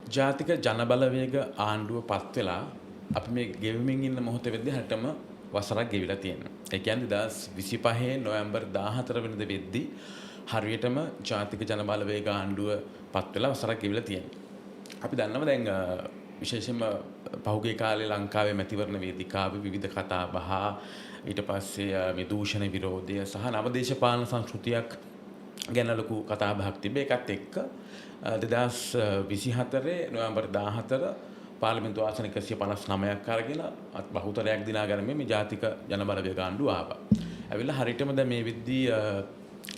ජාතික ජනබලවේග ආණ්ඩුව පත් වෙලා අපි මේ ගෙවමින් ඉන්න මොහොතේ වෙද්දී හැටම වසරක් ගෙවිලා තියෙනවා. ඒ කියන්නේ 2025 නොවැම්බර් 14 වෙනිදා වෙද්දී හරියටම ජාතික ජනබලවේග ආණ්ඩුව පත් වෙලා වසරක් ගෙවිලා තියෙනවා. අපි දන්නවා දැන් විශේෂයෙන්ම පහුගිය කාලේ ලංකාවේ මැතිවරණ වේදිකාවේ විවිධ කතා බහ ඊට පස්සේ මේ දූෂණ විරෝධය සහ නවදේශපාලන සංස්කෘතියක් ගැන ලොකු කතා බහක් තිබේ. ඒකත් එක්ක 2024 නොවැම්බර් 14 පාර්ලිමේන්තු ආසන 159ක් අරගෙන බහුතරයක් දිනා ගන්න මේ ජාතික ජනබලවේග ආණ්ඩුව ආවා. ඇවිල්ලා හරියටම දැන් මේ විද්දී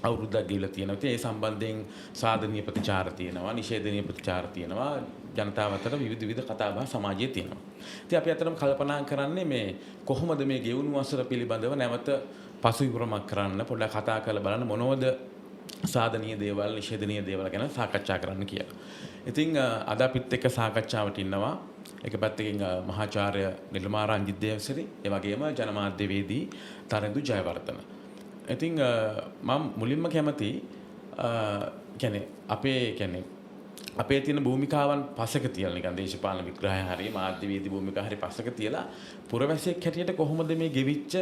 අවුරුද්දක් ගිහිල්ලා තියෙනවා. ඉතින් ඒ සම්බන්ධයෙන් සාධනීය ප්‍රතිචාර තියෙනවා, නිෂේධනීය ප්‍රතිචාර තියෙනවා. ජනතාව අතර විවිධ කතා බහ සමාජයේ තියෙනවා. ඉතින් අපි අතරම කල්පනා කරන්නේ මේ කොහොමද මේ ගෙවුණු වසර පිළිබඳව නැවත පසුවිපරමක් කරන්න පොඩ්ඩක් කතා කරලා බලන්න මොනවද සාධනීය දේවල් නිෂේධනීය දේවල් ගැන සාකච්ඡා කරන්න කියලා. ඉතින් අද අපිත් එක්ක සාකච්ඡාවට ඉන්නවා එක පැත්තකින් මහාචාර්ය නිර්මාල් රංජිත් දේවසිරි, ඒ වගේම ජනමාධ්‍යවේදී තරිඳු ජයවර්ධන. ඉතින් මම මුලින්ම කැමති අපේ තියෙන භූමිකාවන් පසක තියලා නිකන් දේශපාලන විග්‍රහය හරි මාධ්‍යවේදී භූමිකාව හරි පසක තියලා පුරවැසියෙක් හැටියට කොහොමද මේ ගෙවිච්ච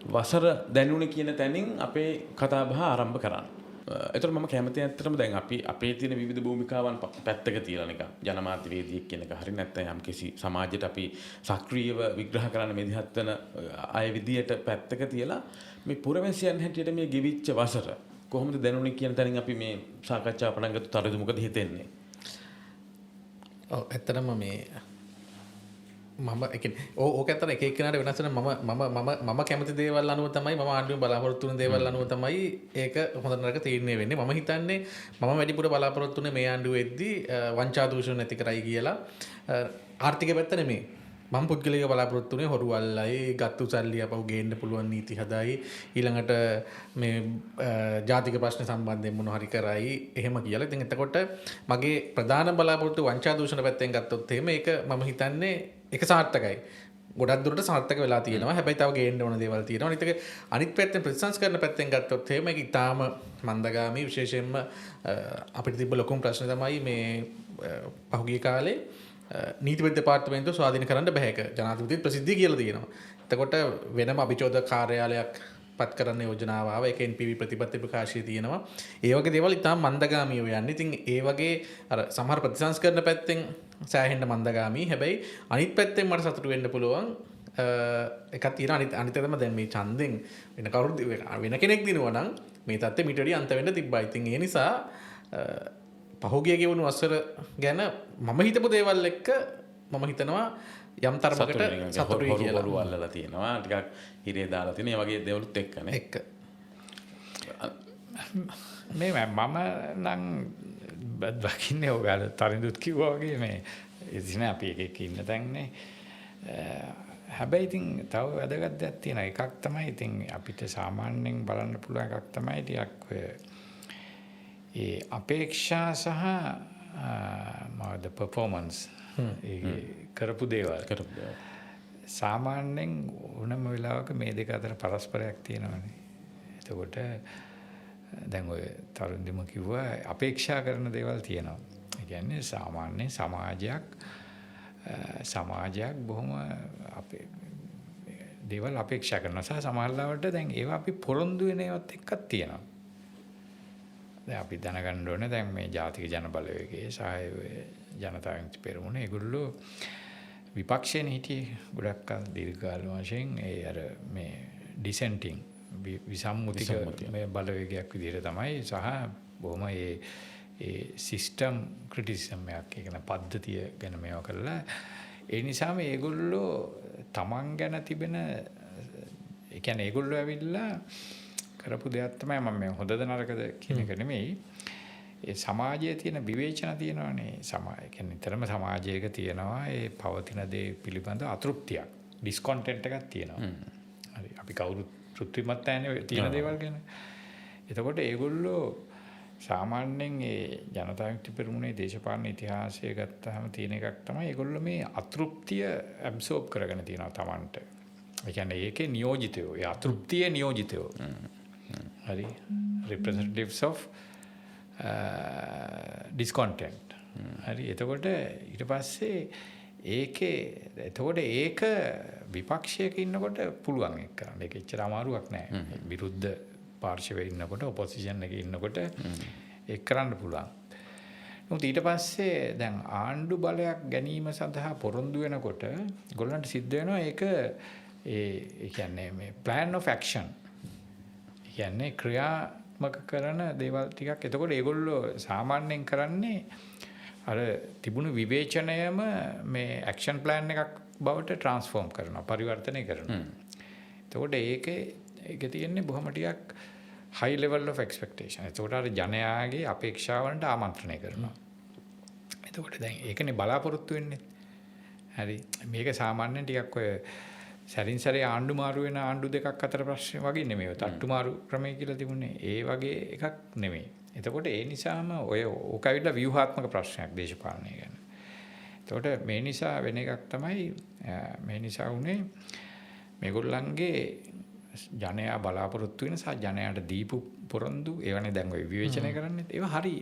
වසර දැනුනේ කියන තැනින් අපේ කතා බහ ආරම්භ කරන්න. එතකොට මම කැමති ඇත්තටම දැන් අපි අපේ තියෙන විවිධ භූමිකාවන් පැත්තක තියලා නිකන් ජනමාධ්‍යවේදියෙක් කියන එක හරි නැත්නම් යම්කිසි සමාජයට අපි සක්‍රීයව විග්‍රහ කරන්න මෙදිහත් වෙන අය විදියට පැත්තක තියලා මේ පුරවැසියන් හැටියට මේ ගෙවිච්ච වසර කොහොමද දැනුනේ කියන තැනින් අපි මේ සාකච්ඡාව පටන් ගත්ත තරද මොකද හිතෙන්නේ? ඇත්තටම මේ මම ඕක ඇත්තට එක එක්කෙනාට වෙනස් වෙන මම කැමති දේවල් අනුව තමයි මම ආණ්ඩුවෙන් බලාපොරොත්තු වෙන දේවල් අනුව තමයි ඒක හොඳ නරක තීරණය වෙන්නේ. මම හිතන්නේ මම වැඩිපුර බලාපොරොත්තු වෙන්නේ මේ ආණ්ඩුවේදී වංචා දූෂණ නැති කරයි කියලා. ආර්ථික පැත්ත නෙමෙයි. මම පුද්ගලිකව බලාපොරොත්තු වෙන්නේ හොරු අල්ලයි, ගත්තු සල්ලි අපව ගේන්න පුළුවන් නීති හදායි, ඊළඟට මේ ජාතික ප්‍රශ්න සම්බන්ධයෙන් මොන හරි කරයි එහෙම කියලා. ඉතින් එතකොට මගේ ප්‍රධාන බලාපොරොත්තු වංචා දූෂණ පැත්තෙන් ගත්තොත් එහෙම ඒක මම හිතන්නේ ඒක සාර්ථකයි. ගොඩක් දුරට සාර්ථක වෙලා තියෙනවා. හැබැයි තව ගේන්න ඕන දේවල් තියෙනවා. අනිත් පැත්තෙන් ප්‍රතිසංස්කරණ පැත්තෙන් ගත්තොත් එහෙම ඒක ඉතාම මන්දගාමී. විශේෂයෙන්ම අපිට තිබ්බ ලොකුම ප්‍රශ්න තමයි මේ පහුගිය කාලේ නීතිපති දෙපාර්තමේන්තුව ස්වාධීන කරන්න බෑ. ඒක ජනාධිපතිත් ප්‍රසිද්ධිය කියලා තියෙනවා. එතකොට වෙනම අභිචෝදක කාර්යාලයක් පත් කරන්න යෝජනාව ආවා. ඒක NPV ප්‍රතිපත්ති ප්‍රකාශය තියෙනවා. ඒ වගේ දේවල් ඉතාම මන්දගාමීව යන්නේ. ඉතින් ඒ වගේ අර සමහර ප්‍රතිසංස්කරණ පැත්තෙන් සෑහෙන්න මන්දගාමී. හැබැයි අනිත් පැත්තෙන් මට සතුටු වෙන්න පුළුවන් එකක් තියෙනවා. අනිත් එකම දැන් මේ ඡන්දෙන් වෙන කවුරුද වෙන කෙනෙක් දිනුවා නම් මේ තත්ත්වෙ මිට වැඩි අන්ත වෙන්න තිබ්බා. ඉතින් ඒ නිසා පහුගිය ගෙවුණු වසර ගැන මම හිතපු දේවල් එක්ක මම හිතනවා යම් තරමකට සතුටුයි කියලා. හොරු අල්ලලා තියෙනවා, ටිකක් හිරේ දාලා තියෙන ඒ වගේ දේවලුත් එක්කනේ. එක්ක මේ මම නම් දකින්නේ ඔයාලා තරිඳුත් කිව්වා වගේ මේ ඉතින් අපි එක ඉන්න තැන්නේ. හැබැයි ඉතින් තව වැදගත් දෙයක් තියෙනවා. එකක් තමයි ඉතින් අපිට සාමාන්‍යයෙන් බලන්න පුළුවන් එකක් තමයි ටිකක් ඔය ඒ අපේක්ෂා සහ මොකද පර්ෆෝමන්ස් කරපු දේවල් සාමාන්‍යයෙන් ඕනම වෙලාවක මේ දෙක අතර පරස්පරයක් තියෙනවානේ. එතකොට දැන් ඔය තරුන්දිම කිව්වා අපේක්ෂා කරන දේවල් තියෙනවා. ඒ කියන්නේ සාමාන්‍ය සමාජයක් බොහොම අපේ දේවල් අපේක්ෂා කරනවා. සහ සමහර ලාවට දැන් ඒවා අපි පොරොන්දු වෙන ඒවාත් එක්කක් තියෙනවා. දැන් අපි දැනගන්න ඕනේ දැන් මේ ජාතික ජනබලවේගයේ සහ ජනතා විමුක්ති පෙරමුණ ඒගොල්ලෝ විපක්ෂයෙන් හිටියේ ගොඩක් කල් දීර්ඝ කාල වශයෙන් ඒ අර මේ ඩිසෙන්ටිං විසම්මුතික මේ බලවේගයක් විදිහට තමයි සහ බොහොම ඒ සිස්ටම් ක්‍රිටිසිසම් එකක් කියන පද්ධතිය ගැන මේවා කරලා ඒ නිසාම ඒගොල්ලෝ තමන් ගැන තිබෙන ඒ කියන්නේ ඒගොල්ලෝ ඇවිල්ලා කරපු දෙයක් තමයි මම මේ හොඳද නරකද කියන එක නෙමෙයි. ඒ සමාජයේ තියෙන විවේචන තියෙනවානේ. ඒ කියන්නේ නිතරම සමාජයක තියෙනවා ඒ පවතින දේ පිළිබඳ අතෘප්තියක්, ඩිස්කොන්ටෙන්ට් එකක් තියෙනවා. හරි. අපි කවුරුත් තෘප්තිමත් නැහැ තියෙන දේවල් ගැන. එතකොට ඒගොල්ලෝ සාමාන්‍යයෙන් ඒ ජනතා විමුක්ති පෙරමුණේ දේශපාලන ඉතිහාසය ගත්තාම තියෙන එකක් තමයි ඒගොල්ලෝ මේ අතෘප්තිය ඇබ්සෝබ් කරගෙන තියෙනවා Tamanට. ඒ කියන්නේ ඒකේ නියෝජිතයෝ, ඒ අතෘප්තියේ නියෝජිතයෝ. හරි. Representatives of discontent. හරි එතකොට ඊට පස්සේ එතකොට ඒක විපක්ෂයක ඉන්නකොට පුළුවන් ඒක කරන්න. ඒක එච්චර අමාරුවක් නෑ. විරුද්ධ පාර්ශවයේ ඉන්නකොට ඔපොසිෂන් එකේ ඉන්නකොට ඒක කරන්න පුළුවන්. නමුත් ඊට පස්සේ දැන් ආණ්ඩු බලයක් ගැනීම සඳහා පොරොන්දු වෙනකොට ගොල්ලන්ට සිද්ධ වෙනවා ඒක ඒ කියන්නේ මේ plan of action. කියන්නේ ක්‍රියාත්මක කරන දේවල් ටිකක්. එතකොට ඒගොල්ලෝ සාමාන්‍යයෙන් කරන්නේ අර තිබුණු විවේචනයම මේ ඇක්ෂන් ප්ලෑන් එකක් බවට ට්‍රාන්ස්ෆෝම් කරනවා, පරිවර්තනය කරනවා. එතකොට ඒකේ තියෙන්නේ බොහොම ටිකක් high level of expectation. එතකොට අර ජනයාගේ අපේක්ෂාවන්ට ආමන්ත්‍රණය කරනවා. එතකොට දැන් ඒකනේ බලාපොරොත්තු වෙන්නේ. හරි. මේක සාමාන්‍යයෙන් ටිකක් ඔය සැරින් සැරේ ආණ්ඩු මාරු වෙන ආණ්ඩු දෙකක් අතර ප්‍රශ්න වගේ නෙමෙයි. තට්ටු මාරු ක්‍රමය කියලා තිබුණේ. ඒ වගේ එකක් නෙමෙයි. එතකොට ඒ නිසාම ඕක ඇවිල්ලා ව්‍යුහාත්මක ප්‍රශ්නයක් දේශපාලනය ගැන. එතකොට මේ නිසා වෙන එකක් තමයි මේ නිසා උනේ මේගොල්ලන්ගේ ජනයා බලාපොරොත්තු වෙන සහ ජනයාට දීපු පොරොන්දු ඒවනේ දැන් ඔය විවේචනය කරන්නේ. ඒවා හරි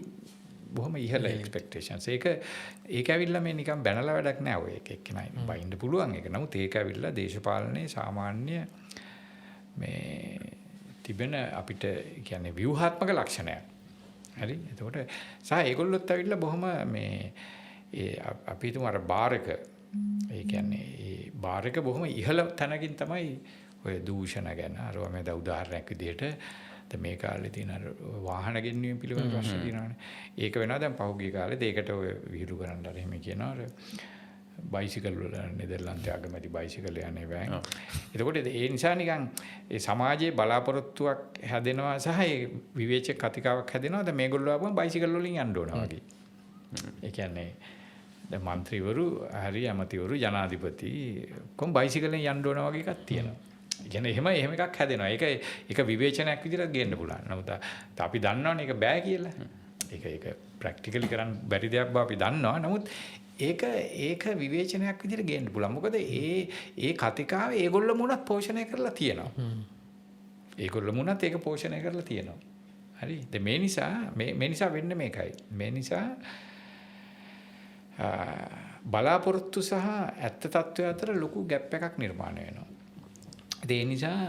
බොහොම ඉහළ එක්ස්පෙක්ටේෂන්ස්. ඒක ඇවිල්ලා මේ නිකන් බැනලා වැඩක් නෑ ඔය එක එක්කෙනයි බයින්ද පුළුවන් ඒක. නමුත් ඒක ඇවිල්ලා දේශපාලනයේ සාමාන්‍ය මේ තිබෙන අපිට කියන්නේ ව්‍යුහාත්මක ලක්ෂණයක්. හරි. එතකොට සහ ඒගොල්ලොත් ඇවිල්ලා බොහොම මේ අපි හිතමු අර බාර් එක ඒ කියන්නේ ඒ බාර් එක බොහොම ඉහළ තැනකින් තමයි ඔය දූෂණ ගැන අරවා මේ උදාහරණයක් විදිහට දැන් මේ කාලේ තියෙන අර වාහන ගෙන්වීම පිළිබඳ ප්‍රශ්න තියෙනවානේ. ඒක වෙනවා දැන් පහුගිය කාලේ ඒකට ඔය විහිළු කරන්න අර එහෙම කියනවා අර බයිසිකල් වල නෙදර්ලන්තයේ අගමැති බයිසිකල් යන්නේ වෑන්. එතකොට ඒ නිසා නිකන් ඒ සමාජයේ බලාපොරොත්තුවක් හැදෙනවා සහ ඒ විවේචක කතිකාවක් හැදෙනවා. දැන් මේගොල්ලෝ ආවම බයිසිකල් වලින් යන්න ඕන වගේ. ඒ කියන්නේ දැන් മന്ത്രിවරු හරි ඇමතිවරු ජනාධිපති කොම් බයිසිකලෙන් යන්න ඕන වගේ එකක් තියෙනවා. ඒ කියන්නේ එහෙම එකක් හැදෙනවා. ඒක විවේචනයක් විදිහට ගේන්න පුළුවන්. නමුත් අපි දන්නවනේ ඒක බෑ කියලා. ඒක ප්‍රැක්ටිකලි කරන්න බැරි දෙයක් බව අපි දන්නවා. නමුත් ඒක විවේචනයක් විදිහට ගේන්න පුළුවන්. මොකද ඒ කතිකාවේ ඒගොල්ලෝ මුණත් පෝෂණය කරලා තියෙනවා. ඒගොල්ලෝ මුණත් ඒක පෝෂණය කරලා තියෙනවා. හරි. දැන් මේ නිසා වෙන්නේ මේකයි. මේ නිසා බලාපොරොත්තු සහ ඇත්ත තත්ත්වය අතර ලොකු ગેප් එකක් නිර්මාණය වෙනවා. ඒ නිසා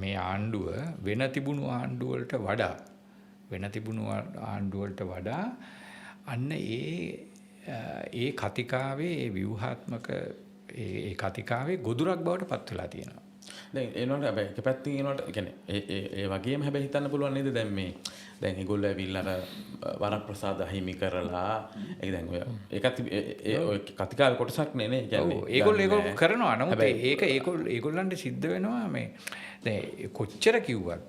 මේ ආණ්ඩුව වෙන තිබුණු ආණ්ඩුව වලට වඩා අන්න ඒ කතිකාවේ ඒ ව්‍යුහාත්මක ඒ කතිකාවේ ගොදුරක් බවට පත් වෙලා තියෙනවා. දැන් ඒනොට හැබැයි එක පැත්තකින් ඒනොට කියන්නේ ඒ වගේම හැබැයි හිතන්න පුළුවන් නේද දැන් ඒගොල්ලෝ ඇවිල්ලා අර වරප්‍රසාද හිමි කරලා ඒක දැන් ඔය කතිකාවේ කොටසක් නේ කියන්නේ. ඒගොල්ලෝ කරනවා. නමුත් ඒගොල්ලන්ට සිද්ධ වෙනවා මේ දැන් කොච්චර කිව්වත්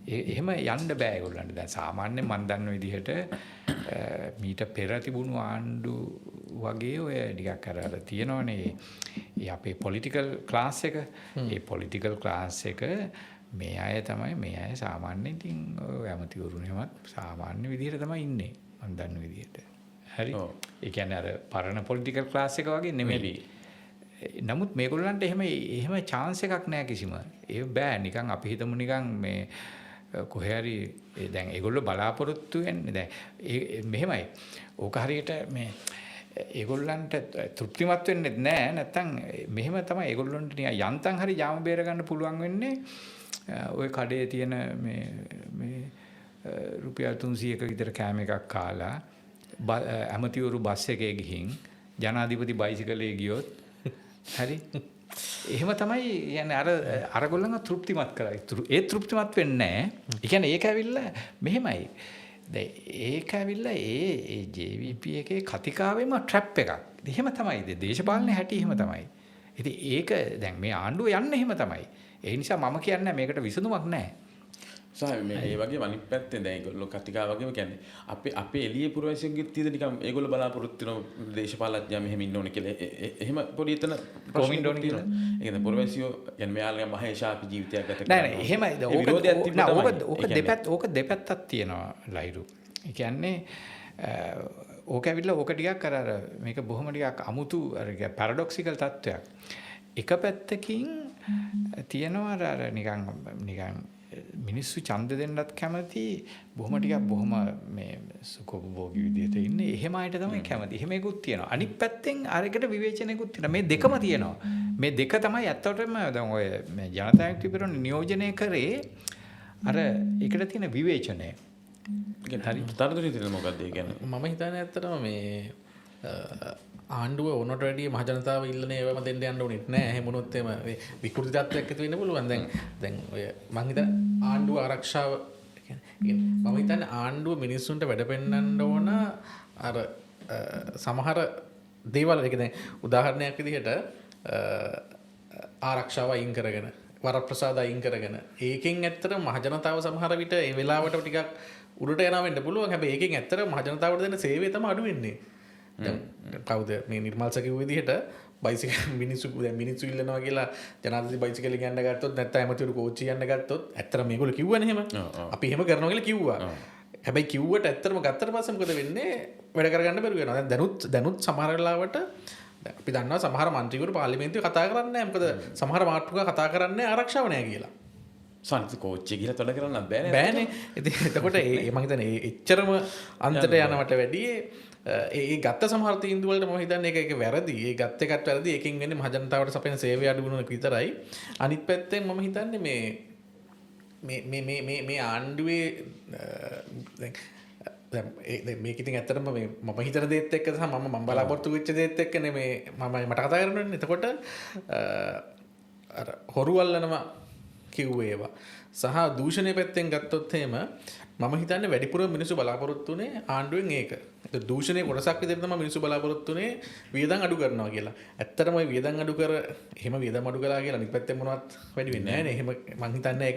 එහෙම යන්න බෑ ඒගොල්ලන්ට. දැන් සාමාන්‍යයෙන් මම දන්න විදිහට මීට පෙර තිබුණු ආණ්ඩු වගේ ඔය ටිකක් අර තියෙනවනේ ඒ අපේ පොලිටිකල් ක්ලාස් එක. ඒ පොලිටිකල් ක්ලාස් එක මේ අය සාමාන්‍යයෙන් ඉතින් ඔය ඇමතිවරුනේවත් සාමාන්‍ය විදිහට තමයි ඉන්නේ මම දන්න විදිහට. හරි. ඒ කියන්නේ අර පරණ පොලිටිකල් ක්ලාස් එක වගේ නෙමෙයි. නමුත් මේගොල්ලන්ට එහෙම chance එකක් නෑ කිසිම. ඒ බෑ නිකන් අපි හිතමු නිකන් මේ කොහේ හරි දැන් ඒගොල්ලෝ බලාපොරොත්තු වෙන්නේ දැන් මෙහෙමයි. ඕක හරියට මේ ඒගොල්ලන්ට තෘප්තිමත් වෙන්නේ නැහැ. නැත්තම් මෙහෙම තමයි ඒගොල්ලන්ට නිකන් යන්තම් හරි යාම බේර ගන්න පුළුවන් වෙන්නේ ওই කඩේ තියෙන මේ රුපියල් 300ක විතර කෑම එකක් කාලා ඇමතිවරු බස් එකේ ගිහින් ජනාධිපති බයිසිකලේ ගියොත් හරි එහෙම තමයි යන්නේ අර ගොල්ලන්ව තෘප්තිමත් කරයි. ඒ තෘප්තිමත් වෙන්නේ නැහැ. ඒ කියන්නේ ඒක ඇවිල්ලා මෙහෙමයි. දැන් ඒක ඇවිල්ලා ඒ JVP එකේ කතිකාවෙම ට්‍රැප් එකක්. එහෙම තමයි. දේශපාලනේ හැටි එහෙම තමයි. ඉතින් ඒක දැන් මේ ආණ්ඩුව යන්නේ එහෙම තමයි. ඒ නිසා මම කියන්නේ මේකට විසඳුමක් නැහැ. සහ මේ වගේ අනිත් පැත්තෙන් දැන් ඒගොල්ලෝ කතිකා වගේම කියන්නේ අපේ එළියේ පුරවැසියෙකුගේ තියෙන නිකන් ඒගොල්ලෝ බලාපොරොත්තු වෙන දේශපාලඥයා මෙහෙම ඉන්න ඕනේ කියලා. එහෙම පොඩි එතන කොමින් ඩෝන් කියලා. ඒ කියන්නේ පුරවැසියෝ කියන්නේ මෙයාලගේ මහේෂාපි ජීවිතයක් ගත කරනවා. නෑ එහෙමයි. ඕක දෙපැත්තක් තියෙනවා ලයිරු. ඒ කියන්නේ ඕක ඇවිල්ලා ඕක ටිකක් අර මේක බොහොම ටිකක් අමුතු අර පැරඩොක්සිකල් තත්ත්වයක්. එක පැත්තකින් තියෙනවා අර නිකන් මිනිස්සු ඡන්ද දෙන්නත් කැමති බොහොම ටිකක් බොහොම මේ සුඛෝපභෝගී විදිහට ඉන්නේ. එහෙම අයට තමයි කැමති. එහෙම එකකුත් තියෙනවා. අනිත් පැත්තෙන් අරකට විවේචනයකුත් තියෙනවා. මේ දෙකම තියෙනවා. මේ දෙක තමයි ඇත්තටම දැන් ඔය මේ ජනතා විමුක්ති පෙරමුණ නියෝජනය කරේ අර ඒකට තියෙන විවේචනය. හරි තරතුරේ තියෙන මොකක්ද ඒ කියන්නේ? මම හිතන්නේ ඇත්තටම මේ ආණ්ඩුව ඕනට වැඩිය මහජනතාව ඉල්ලන ඒවම දෙන්න යන්න ඕනෙත් නෑ. එහෙම වුණොත් එම විකෘති තත්ත්වයක් ඇති වෙන්න පුළුවන්. දැන් ඔය මං හිතන්නේ ආණ්ඩුව ආරක්ෂාව මම හිතන්නේ ආණ්ඩුව මිනිස්සුන්ට වැඩ පෙන්නන්න ඕන අර සමහර දේවල්. ඒක දැන් උදාහරණයක් විදිහට ආරක්ෂාව අයින් කරගෙන වරප්‍රසාද අයින් කරගෙන ඒකෙන් ඇත්තට මහජනතාව සමහර විට ඒ වෙලාවට ටිකක් උඩට යනවා වෙන්න පුළුවන්. හැබැයි ඒකෙන් ඇත්තට මහජනතාවට දෙන සේවය තමයි අඩු වෙන්නේ. දැන් කවුද මේ නිර්මල්ස කිව්ව විදිහට බයිසිකල් මිනිස්සු ඉල්ලනවා කියලා ජනාධිපති බයිසිකල් ගන්න ගත්තොත් නැත්නම් ඇමතිවරු කෝච්චිය යන්න ගත්තොත් ඇත්තට මේගොල්ලෝ කිව්වනේ එහෙම. අපි එහෙම කරනවා කියලා කිව්වා. හැබැයි කිව්වට ඇත්තටම ගත්තට පස්සේ මොකද වෙන්නේ? වැඩ කරගන්න බැරුව යනවා. දැනුත් සමහර වෙලාවට අපි දන්නවා සමහර මන්ත්‍රීවරු පාර්ලිමේන්තුවේ කතා කරන්නේ නැහැ. මොකද සමහර මාතෘකා කතා කරන්නේ ආරක්ෂාව නැහැ කියලා. සන්ති කෝච්චිය ගිහලා තොල කරන්න බෑනේ. ඉතින් එතකොට මම හිතන්නේ එච්චරම අන්තයට යනවට වැඩිය ඒ ගත්ත සමහර තීන්දුව වලට මම හිතන්නේ ඒක වැරදි. ඒ ගත්ත එකත් වැරදි. ඒකෙන් වෙන්නේ මහජනතාවට සපයන සේවය අඩු වෙන එක විතරයි. අනිත් පැත්තෙන් මම හිතන්නේ මේ ආණ්ඩුවේ දැන් මේක ඉතින් ඇත්තටම මේ මම හිතන දේත් එක්ක සහ මම බලාපොරොත්තු වෙච්ච දේත් එක්කනේ මේ මට කතා කරන්නේ. එතකොට අර හොරු අල්ලනවා කිව්වේ ඒවා සහ දූෂණය පැත්තෙන් ගත්තොත් එහෙම මම හිතන්නේ වැඩිපුර මිනිස්සු බලාපොරොත්තු වෙන්නේ ආණ්ඩුවෙන් ඒක. ඒක දූෂණයේ කොටසක් විදිහට තමයි මිනිස්සු බලාපොරොත්තු වෙන්නේ වියදම් අඩු කරනවා කියලා. ඇත්තටම ওই වියදම් අඩු එහෙම වියදම් අඩු කළා කියලා අනිත් පැත්තෙන් මොනවත් වැඩි වෙන්නේ නැහැ නේ. එහෙම මම හිතන්නේ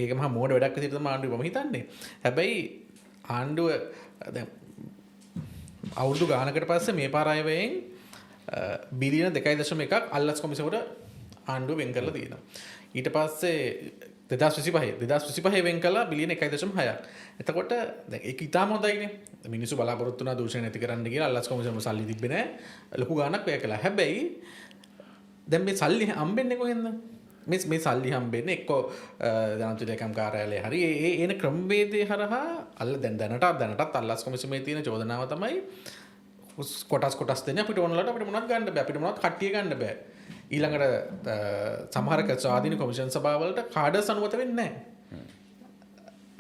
ඒක මහා මෝඩ වැඩක් විදිහට තමයි ආණ්ඩුව මම හිතන්නේ. හැබැයි ආණ්ඩුව දැන් අවුරුදු ගානකට පස්සේ මේ පාර අයවැයෙන් බිලියන 2.1ක් අල්ලස් කොමිසමට ආණ්ඩුව වෙන් කරලා තියෙනවා. ඊට පස්සේ 2025 වෙන් කළා බිලියන 1.6ක්. එතකොට දැන් ඒක ඉතාම හොඳයිනේ. මිනිස්සු බලාපොරොත්තු වුණා දූෂණ නැති කරන්න කියලා අල්ලස් කොමිසම සල්ලි තිබ්බේ නැහැ. ලොකු ගාණක් වැය කළා. හැබැයි දැන් මේ සල්ලි හම්බෙන්නේ කොහෙන්ද? මේ සල්ලි හම්බෙන්නේ එක්කෝ ජනාධිපතිකම් කාර්යාලය හරි ඒ එන ක්‍රමවේදය හරහා දැනටත් අල්ලස් කොමිසමේ තියෙන චෝදනාව තමයි කොටස් දෙන්නේ අපිට ඕනලට අපිට මොනවත් ගන්න බෑ. අපිට මොනවත් කට්ටිය ගන්න බෑ. ඊළඟට සමහර ස්වාධීන කොමිෂන් සභාවලට කාඩර්ස් අනුමත වෙන්නේ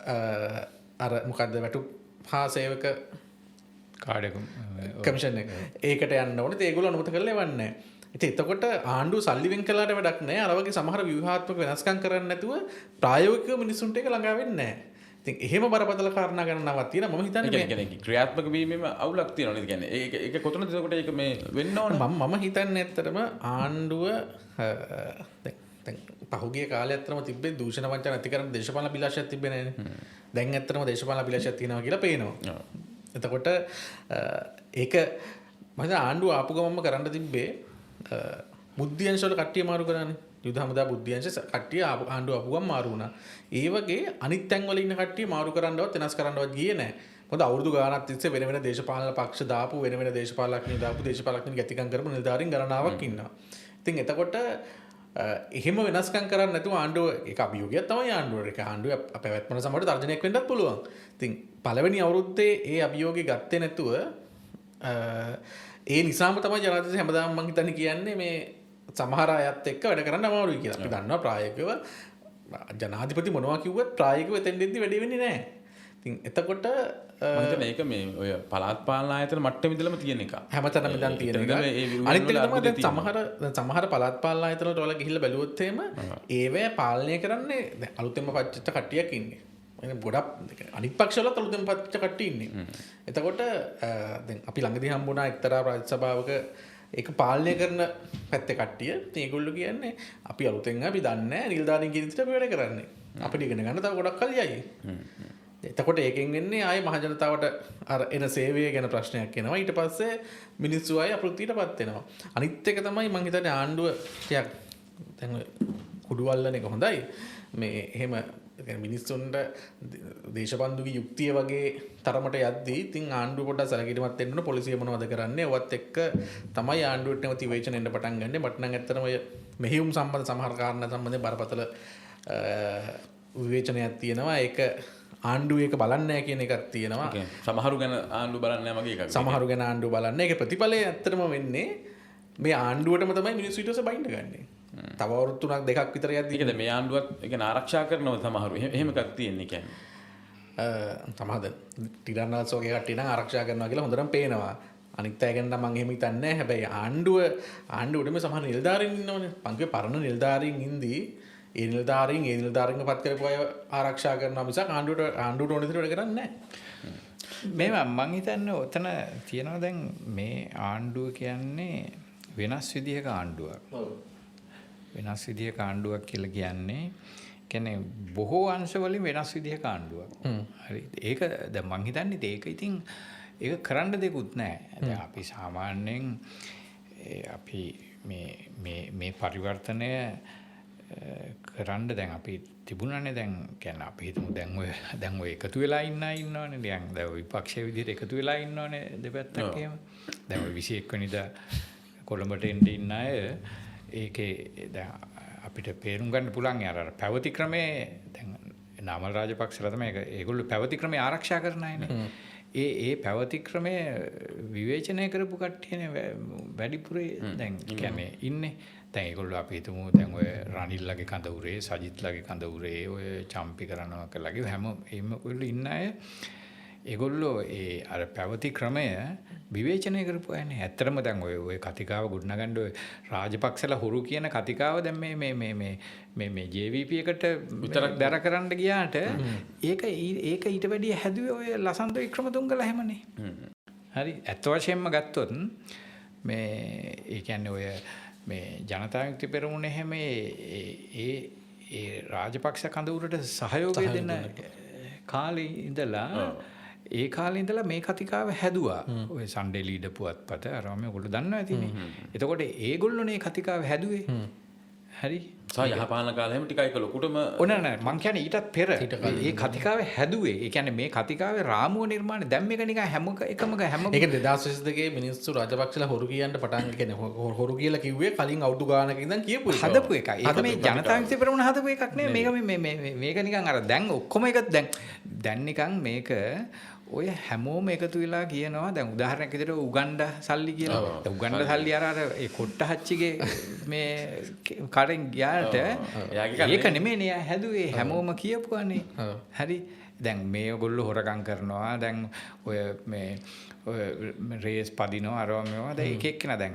නැහැ. අර මොකද්ද වැටුප් හා සේවක කාඩ් එක කමිෂන් එක. ඒකට යන්න ඕනේ. ඒගොල්ලෝ අනුමත කරලා එවන්නේ නැහැ. ඉතින් එතකොට ආණ්ඩුව සල්ලි වෙන් කළාට වැඩක් නැහැ. අර වගේ සමහර ව්‍යුහාත්මක වෙනස්කම් කරන්නේ නැතුව ප්‍රායෝගිකව මිනිසුන්ට ඒක ළඟා වෙන්නේ නැහැ. ඉතින් එහෙම බරපතල කාරණා ගණනාවක් තියෙනවා. මම හිතන්නේ මේ කියන්නේ ක්‍රියාත්මක වීමෙම අවුලක් තියෙනවා නේද? කියන්නේ ඒක කොතනද එතකොට ඒක මේ වෙන්න ඕන? මම හිතන්නේ ඇත්තටම ආණ්ඩුව දැන් පහුගිය කාලේ ඇත්තටම තිබ්බේ දූෂණ වංචා නැති කරන්න දේශපාලන අභිලාෂයක් තිබ්බේ නැහැනේ. දැන් ඇත්තටම දේශපාලන අභිලාෂයක් තියෙනවා කියලා පේනවා. එතකොට ඒක මම හිතන්නේ ආණ්ඩුව ආපු ගමන්ම කරන්න තිබ්බේ බුද්ධියංශ වල කට්ටිය මාරු කරානේ. යුද හමුදා බුද්ධියංශ කට්ටිය ආණ්ඩුව ආපු ගමන් මාරු වුණා. ඒ වගේ අනිත් තැන් වල ඉන්න කට්ටිය මාරු කරන්නවත් වෙනස් කරන්නවත් ගියේ නැහැ. මොකද අවුරුදු ගාණක් තිස්සේ වෙන වෙන දේශපාලන පක්ෂ දාපු වෙන වෙන දේශපාලඥයෝ දාපු දේශපාලඥයන් ගැතිකම් කරපු නිලධාරීන් ගණනාවක් ඉන්නවා. ඉතින් එතකොට එහෙම වෙනස්කම් කරන්නේ නැතුව ආණ්ඩුව ඒක අභියෝගයක් තමයි ආණ්ඩුවට. ඒක ආණ්ඩුව පැවැත්මන සමහරට තර්ජනයක් වෙන්නත් පුළුවන්. ඉතින් පළවෙනි අවුරුද්දේ ඒ අභියෝගය ගත්තේ නැතුව ඒ නිසාම තමයි ජනාධිපති හැමදාම මං හිතන්නේ කියන්නේ මේ සමහර අයත් එක්ක වැඩ කරන්න අමාරුයි කියලා. අපි දන්නවා ප්‍රායෝගිකව ජනාධිපති මොනවා කිව්වත් ප්‍රායෝගිකව එතෙන්දෙද්දි වැඩි වෙන්නේ නැහැ. ඉතින් එතකොට මම හිතන්නේ ඒක මේ ඔය පළාත් පාලන ආයතන මට්ටමේ ඉඳලම තියෙන එක. හැමතැනම දැන් තියෙන එක. අනිත් එක තමයි දැන් සමහර පළාත් පාලන ආයතන වලට ඔයාලා ගිහිල්ලා බැලුවොත් එහෙම ඒවැ පාලනය කරන්නේ දැන් අලුතෙන්ම පච්චච්ච කට්ටියක් ඉන්නේ. ගොඩක් අනිත් පක්ෂවලත් අලුතෙන් පච්ච කට්ටිය ඉන්නේ. එතකොට දැන් අපි ළඟදී හම්බුණා එක්තරා රාජ්‍ය සභාවක ඒක පාලනය කරන පැත්තේ කට්ටිය. ඉතින් ඒගොල්ලෝ කියන්නේ අපි අලුතෙන් අපි දන්නේ නැහැ නිලධාරීන් කියන විදිහට අපි වැඩ කරන්නේ. අපිට ඉගෙන ගන්න තව ගොඩක් කල් යයි. එතකොට ඒකෙන් වෙන්නේ ආයේ මහජනතාවට අර එන සේවය ගැන ප්‍රශ්නයක් එනවා. ඊට පස්සේ මිනිස්සු ආයේ අපෘතියටපත් වෙනවා. අනිත් එක තමයි මම හිතන්නේ ආණ්ඩුව ටිකක් දැන් කුඩු අල්ලන එක හොඳයි. මේ එහෙම මිනිස්සුන්ට දේශබන්දුගේ යුක්තිය වගේ තරමට යද්දී ඉතින් ආණ්ඩුව පොඩ්ඩක් සැලකිලිමත් වෙන්න ඕන. පොලිසිය මොනවද කරන්නේ? ඔවත් එක්ක තමයි ආණ්ඩුවට නැවත විවේචන එන්න පටන් ගන්නෙ. මට නම් ඇත්තටම ඔය මෙහෙයුම් සම්බන්ධ සමහර කාරණා සම්බන්ධයෙන් බරපතල විවේචනයක් තියෙනවා. ඒක ආණ්ඩුව ඒක බලන්නේ නැහැ කියන එකක් තියෙනවා. සමහරු ගැන ආණ්ඩුව බලන්නේ නැහැ මගේ එකක්. සමහරු ගැන ආණ්ඩුව බලන්නේ. ඒක ප්‍රතිඵලය ඇත්තටම වෙන්නේ මේ ආණ්ඩුවටම තමයි මිනිස්සු ඊට පස්සේ බයින්ඩ ගන්නේ. තව අවුරුදු 3ක් 2ක් විතර යද්දි ඒකද මේ ආණ්ඩුවත් ඒ කියන්නේ ආරක්ෂා කරනවා සමහරු. එහෙම එකක් තියෙන්නේ කියන්නේ. තමහද ටිරන්නල්ස් වගේ කට්ටිය නම් ආරක්ෂා කරනවා කියලා හොඳටම පේනවා. අනිත් අය ගැන නම් මම එහෙම හිතන්නේ නැහැ. හැබැයි ආණ්ඩුවටම සමහර නිලධාරීන් ඉන්නවනේ. පංගුවේ පරණ නිලධාරීන් ඉඳී ඒ නිලධාරීන්ව පත් කරපු අය ආරක්ෂා කරනවා මිසක් ආණ්ඩුවට ඕන විදිහට වැඩ කරන්නේ නැහැ. මම හිතන්නේ ඔතන තියෙනවා දැන් මේ ආණ්ඩුව කියන්නේ වෙනස් විදිහක ආණ්ඩුවක්. වෙනස් විදිහක ආණ්ඩුවක් කියලා කියන්නේ බොහෝ අංශවලින් වෙනස් විදිහක ආණ්ඩුවක්. හරි. ඒක දැන් මං හිතන්නේ ඒක ඉතින් ඒක කරන්න දෙකුත් නැහැ. දැන් අපි සාමාන්‍යයෙන් අපි මේ පරිවර්තනය කරන්න දැන් අපි තිබුණානේ දැන් කියන්නේ අපි හිතමු දැන් ඔය එකතු වෙලා ඉන්නවනේ දැන් විපක්ෂයේ විදිහට එකතු වෙලා ඉන්නවනේ දෙපැත්තක් එහෙම. දැන් ඔය 21 වෙනිදා කොළඹට ඉන්න අය ඒකේ දැන් අපිට පේරුම් ගන්න පුළුවන් අර පැවති ක්‍රමේ දැන් නාමල් රාජපක්ෂලා තමයි ඒගොල්ලෝ පැවති ක්‍රමේ ආරක්ෂා කරන අයනේ. ඒ පැවති ක්‍රමය විවේචනය කරපු කට්ටියනේ වැඩිපුරේ දැන් කියන්නේ ඉන්නේ. දැන් ඒගොල්ලෝ අපි හිතමු දැන් ඔය රනිල්ලගේ කඳවුරේ සජිත්ලගේ කඳවුරේ ඔය චම්පි කරනවා කළාගේ හැම ඒගොල්ලෝ ඉන්න අය ඒගොල්ලෝ ඒ අර පැවති ක්‍රමය විවේචනය කරපු අයනේ. ඇත්තටම දැන් ඔය කතිකාව ගොඩනගන්න ඔය රාජපක්ෂලා හුරු කියන කතිකාව දැන් මේ JVP එකට විතරක් දර කරන්න ගියාට ඒක ඊට වැඩිය හැදුවේ ඔය ලසන්ත වික්‍රමතුංගලා හැමනේ. හරි. ඇත්ත වශයෙන්ම ගත්තොත් මේ ඒ කියන්නේ ඔය මේ ජනතා විමුක්ති පෙරමුණ හැම ඒ රාජපක්ෂ කඳවුරට සහයෝගය දෙන්න කාලේ ඉඳලා මේ කතිකාව හැදුවා. ඔය සන්ඩේ ලීඩර් පුවත්පත අරම ඔයගොල්ලෝ දන්නවා ඇතිනේ. එතකොට ඒගොල්ලෝනේ කතිකාව හැදුවේ. හරි. යහපාලන කාලේ හැම ටිකයි ලොකුටම නෑ මං කියන්නේ ඊටත් පෙර ඒ කතිකාවේ හැදුවේ. ඒ කියන්නේ මේ කතිකාවේ රාමුව නිර්මාණය දැන් මේක නිකන් හැම ඒක 2022 මිනිස්සු රාජපක්ෂලා හොරු කියන්න පටන් කියන්නේ හොරු කියලා කිව්වේ කලින් අවුරුදු ගානක ඉඳන් කියපු එක. හදපු එකයි. ඒක මේ ජනතා විමුක්ති පෙරමුණ හදපු එකක් නෙමෙයි. මේක නිකන් අර දැන් ඔක්කොම එක දැන් නිකන් මේක ඔය හැමෝම එකතු වෙලා කියනවා දැන් උදාහරණයක් විදිහට උගණ්ඩා සල්ලි කියලා. උගණ්ඩා සල්ලි අර ඒ කොට්ටහච්චිගේ මේ කඩෙන් ගියාට ඒක නෙමෙයිනේ හැදුවේ හැමෝම කියපුවානේ. හරි. දැන් මේගොල්ලෝ හොරකම් කරනවා. දැන් ඔය රේස් පදිනවා අරවා මේවා දැන් එක එක්කෙනා දැන්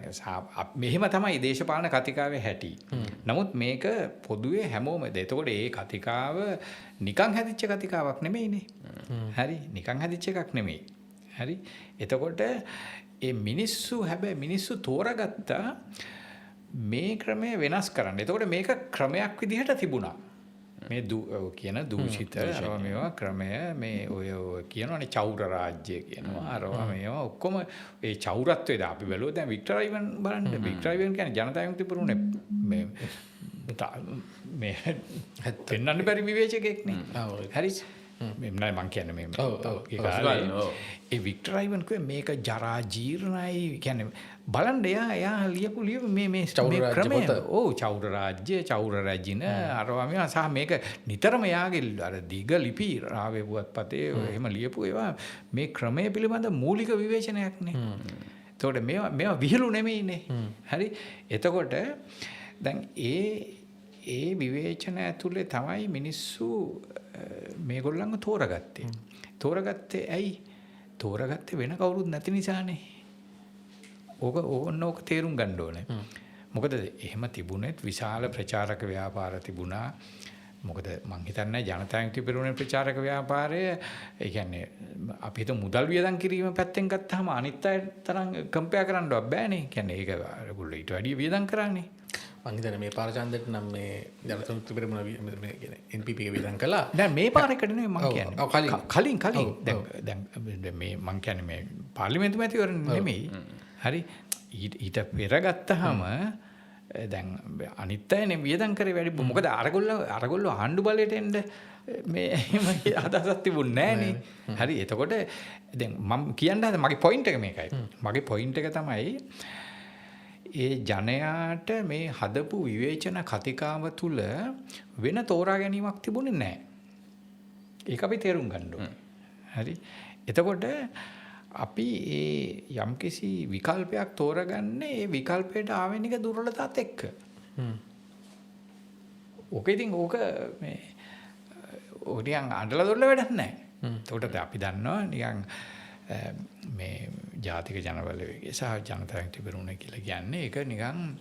මෙහෙම තමයි දේශපාලන කතිකාවේ හැටි. නමුත් මේක පොදුවේ හැමෝම එතකොට ඒ කතිකාව නිකන් හැදිච්ච කතිකාවක් නෙමෙයිනේ. හරි. නිකන් හැදිච්ච එකක් නෙමෙයි. හරි. එතකොට ඒ මිනිස්සු තෝරාගත්තා මේ ක්‍රමය වෙනස් කරන්න. එතකොට මේක ක්‍රමයක් විදිහට තිබුණා. මේ කියන දූෂිත අරවා මේවා ක්‍රමය මේ ඔය කියනවනේ චෞර රාජ්‍ය කියනවා අරවා මේවා ඔක්කොම ඒ චෞරත්වයද අපි බැලුවා දැන් වික්ටර් අයිවන් බලන්න වික්ටර් අයිවන් කියන්නේ ජනතා විමුක්ති පෙරමුණේ මේ පෙන්වන්න බැරි විවේචකයෙක් නේ. හරි. මෙන්නයි මං කියන්නේ මේ ඒ වික්ටර් අයිවන් කිව්වේ මේක ජරා ජීර්ණයි කියන්නේ බලන්න එයා ලියපු මේ ක්‍රමය චෞර රාජ්‍ය චෞර රජින අරවා මේවා සහ මේක නිතරම යාගේ අර දිග ලිපි රාවේ පුවත්පතේ එහෙම ලියපු ඒවා මේ ක්‍රමය පිළිබඳ මූලික විවේචනයක් නේ. එතකොට මේවා විහිළු නෙමෙයිනේ. හරි. එතකොට දැන් ඒ විවේචන ඇතුලේ තමයි මිනිස්සු මේගොල්ලන්ව තෝරගත්තේ ඇයි? තෝරගත්තේ වෙන කවුරුත් නැති නිසානේ. ඕක තේරුම් ගන්න ඕනේ. මොකද එහෙම තිබුණෙත් විශාල ප්‍රචාරක ව්‍යාපාර තිබුණා. මොකද මං හිතන්නේ ජනතා විමුක්ති පෙරමුණේ ප්‍රචාරක ව්‍යාපාරය ඒ කියන්නේ අපි හිත මුදල් වියදම් කිරීම පැත්තෙන් ගත්තාම අනිත් අය තරම් කම්පෙයාර් කරන්නවත් බෑනේ. කියන්නේ ඒක ඒගොල්ලෝ ඊට වැඩිය වියදම් කරන්නේ. මං හිතන්නේ මේ පාර ඡන්දෙට නම් මේ ජනතා විමුක්ති පෙරමුණ මේ කියන්නේ NPP එක වියදම් කළා. දැන් මේ පාරේකට නෙමෙයි මං කියන්නේ. කලින් දැන් මේ මං කියන්නේ මේ පාර්ලිමේන්තු මැතිවරණ නෙමෙයි. හරි. ඊට පෙර ගත්තාම දැන් අනිත් අයනේ වියදම් කරේ වැඩි. මොකද අරගොල්ලෝ ආණ්ඩු බලයට එන්න මේ අදහසක් තිබුණේ නැහනේ. හරි. එතකොට දැන් මම කියන්න හදන මගේ පොයින්ට් එක මේකයි. මගේ පොයින්ට් එක තමයි ඒ ජනයාට මේ හදපු විවේචන කතිකාව තුළ වෙන තෝරා ගැනීමක් තිබුණේ නැහැ. ඒක අපි තේරුම් ගන්න ඕනේ. හරි. එතකොට අපි ඒ යම්කිසි විකල්පයක් තෝරගන්නේ ඒ විකල්පයට ආවෙනික දුර්වලතාවත් එක්ක. ඕක ඉතින් ඕක මේ ඕනියන් අඬලා දොරලා වැඩක් නැහැ. එතකොට අපි දන්නවා නිකන් මේ ජාතික ජනබලවේගය සහ ජනතා තිබරුණ කියලා කියන්නේ ඒක නිකන්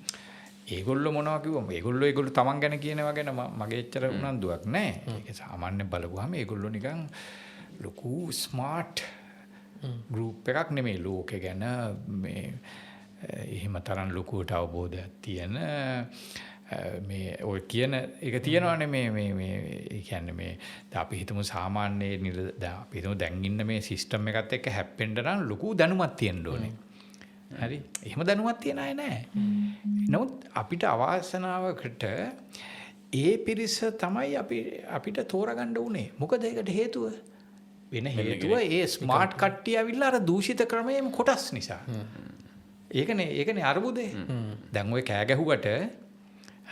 ඒගොල්ලෝ මොනවා කිව්වම ඒගොල්ලෝ තමන් ගැන කියනවා ගැන මගේ එච්චර උනන්දුවක් නැහැ. ඒක සාමාන්‍ය බලපුවාම ඒගොල්ලෝ නිකන් ලොකු ස්මාර්ට් ගෲප් එකක් නෙමෙයි ලෝකේ ගැන මේ එහෙම තරම් ලොකුවට අවබෝධයක් තියෙන මේ ඔය කියන එක තියෙනවානේ මේ ඒ කියන්නේ මේ අපි හිතමු සාමාන්‍ය අපි හිතමු දැන් ඉන්න මේ සිස්ටම් එකත් එක්ක හැප්පෙන්න නම් ලොකු දැනුමක් තියෙන්න ඕනේ. හරි. එහෙම දැනුමක් තියන අය නැහැ. නමුත් අපිට අවාසනාවකට ඒ පිරිස තමයි අපිට තෝරගන්න උනේ. මොකද ඒකට හේතුව වෙන හේතුව ඒ ස්මාර්ට් කට්ටිය ඇවිල්ලා අර දූෂිත ක්‍රමයේම කොටස් නිසා. ඒකනේ අරුබුදේ. දැන් ඔය කෑ ගැහුවට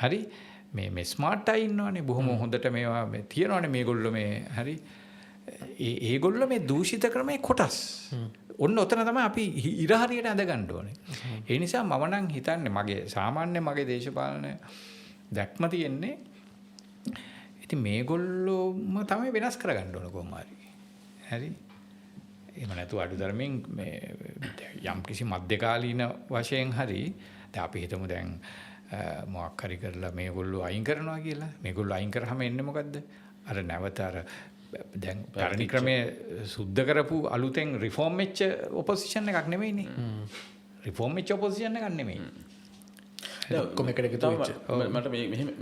හරි මේ ස්මාර්ට් අය ඉන්නවනේ බොහොම හොඳට මේවා තියනවනේ මේගොල්ලෝ මේ හරි ඒගොල්ලෝ මේ දූෂිත ක්‍රමයේ කොටස්. ඔන්න ඔතන තමයි අපි ඉර හරියට ඇඳ ගන්න ඕනේ. ඒ නිසා මම නම් හිතන්නේ මගේ දේශපාලන දැක්ම තියෙන්නේ ඉතින් මේගොල්ලෝම තමයි වෙනස් කරගන්න ඕන කොහොම හරි. හරි. එහෙම නැතු අඩුතරමින් මේ යම් කිසි මධ්‍යකාලීන වශයෙන් හරි දැන් අපි හිතමු දැන් මොකක් හරි කරලා මේගොල්ලෝ අයින් කරනවා කියලා. මේගොල්ලෝ අයින් කරාම එන්නේ මොකද්ද? අර නැවත අර දැන් පරණ ක්‍රමයේ සුද්ධ කරපු අලුතෙන් රිෆෝම් වෙච්ච ඔපොසිෂන් එකක් නෙමෙයිනේ. රිෆෝම් වෙච්ච ඔපොසිෂන් එකක් නෙමෙයි. ඔක්කොම එකට එකතු වෙච්ච. මට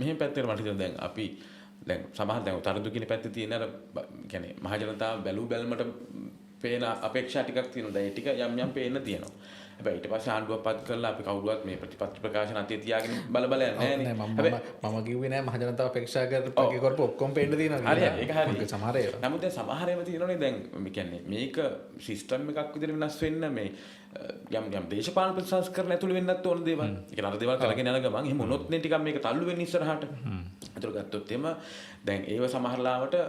මෙහෙම පැත්තකට මට හිතෙනවා දැන් අපි දැන් සමහර දැන් තරදු කියන පැත්තේ තියෙන අර කියන්නේ මහ ජනතාව බැලුමට පේන අපේක්ෂා ටිකක් තියෙනවා. දැන් ඒ ටික යම් පේන්න තියෙනවා. හැබැයි ඊට පස්සේ ආණ්ඩුවක් පත් කරලා අපි කවුරුවත් මේ ප්‍රතිපත්ති ප්‍රකාශන අතේ තියාගෙන බල යන්නේ නැහැ. මම කිව්වේ නෑ මහ ජනතාව අපේක්ෂා කරපු ඔක්කොම පේන්න තියෙනවා. හරි ඒක හරි. සමහර ඒවා. නමුත් දැන් සමහර ඒවා තියෙනවනේ දැන් කියන්නේ මේක සිස්ටම් එකක් විදිහට වෙනස් වෙන්න මේ යම් දේශපාලන ප්‍රතිසංස්කරණ ඇතුළේ වෙන්නත් ඕන දේවල්. ඒ කියන්නේ අර දේවල් කරගෙන යන ගමන් එහෙම වුණොත් නේ ටිකක් මේක තල්ලු වෙන්නේ ඉස්සරහට. ඒතර ගත්තොත් එම දැන් ඒව සමහරලාවට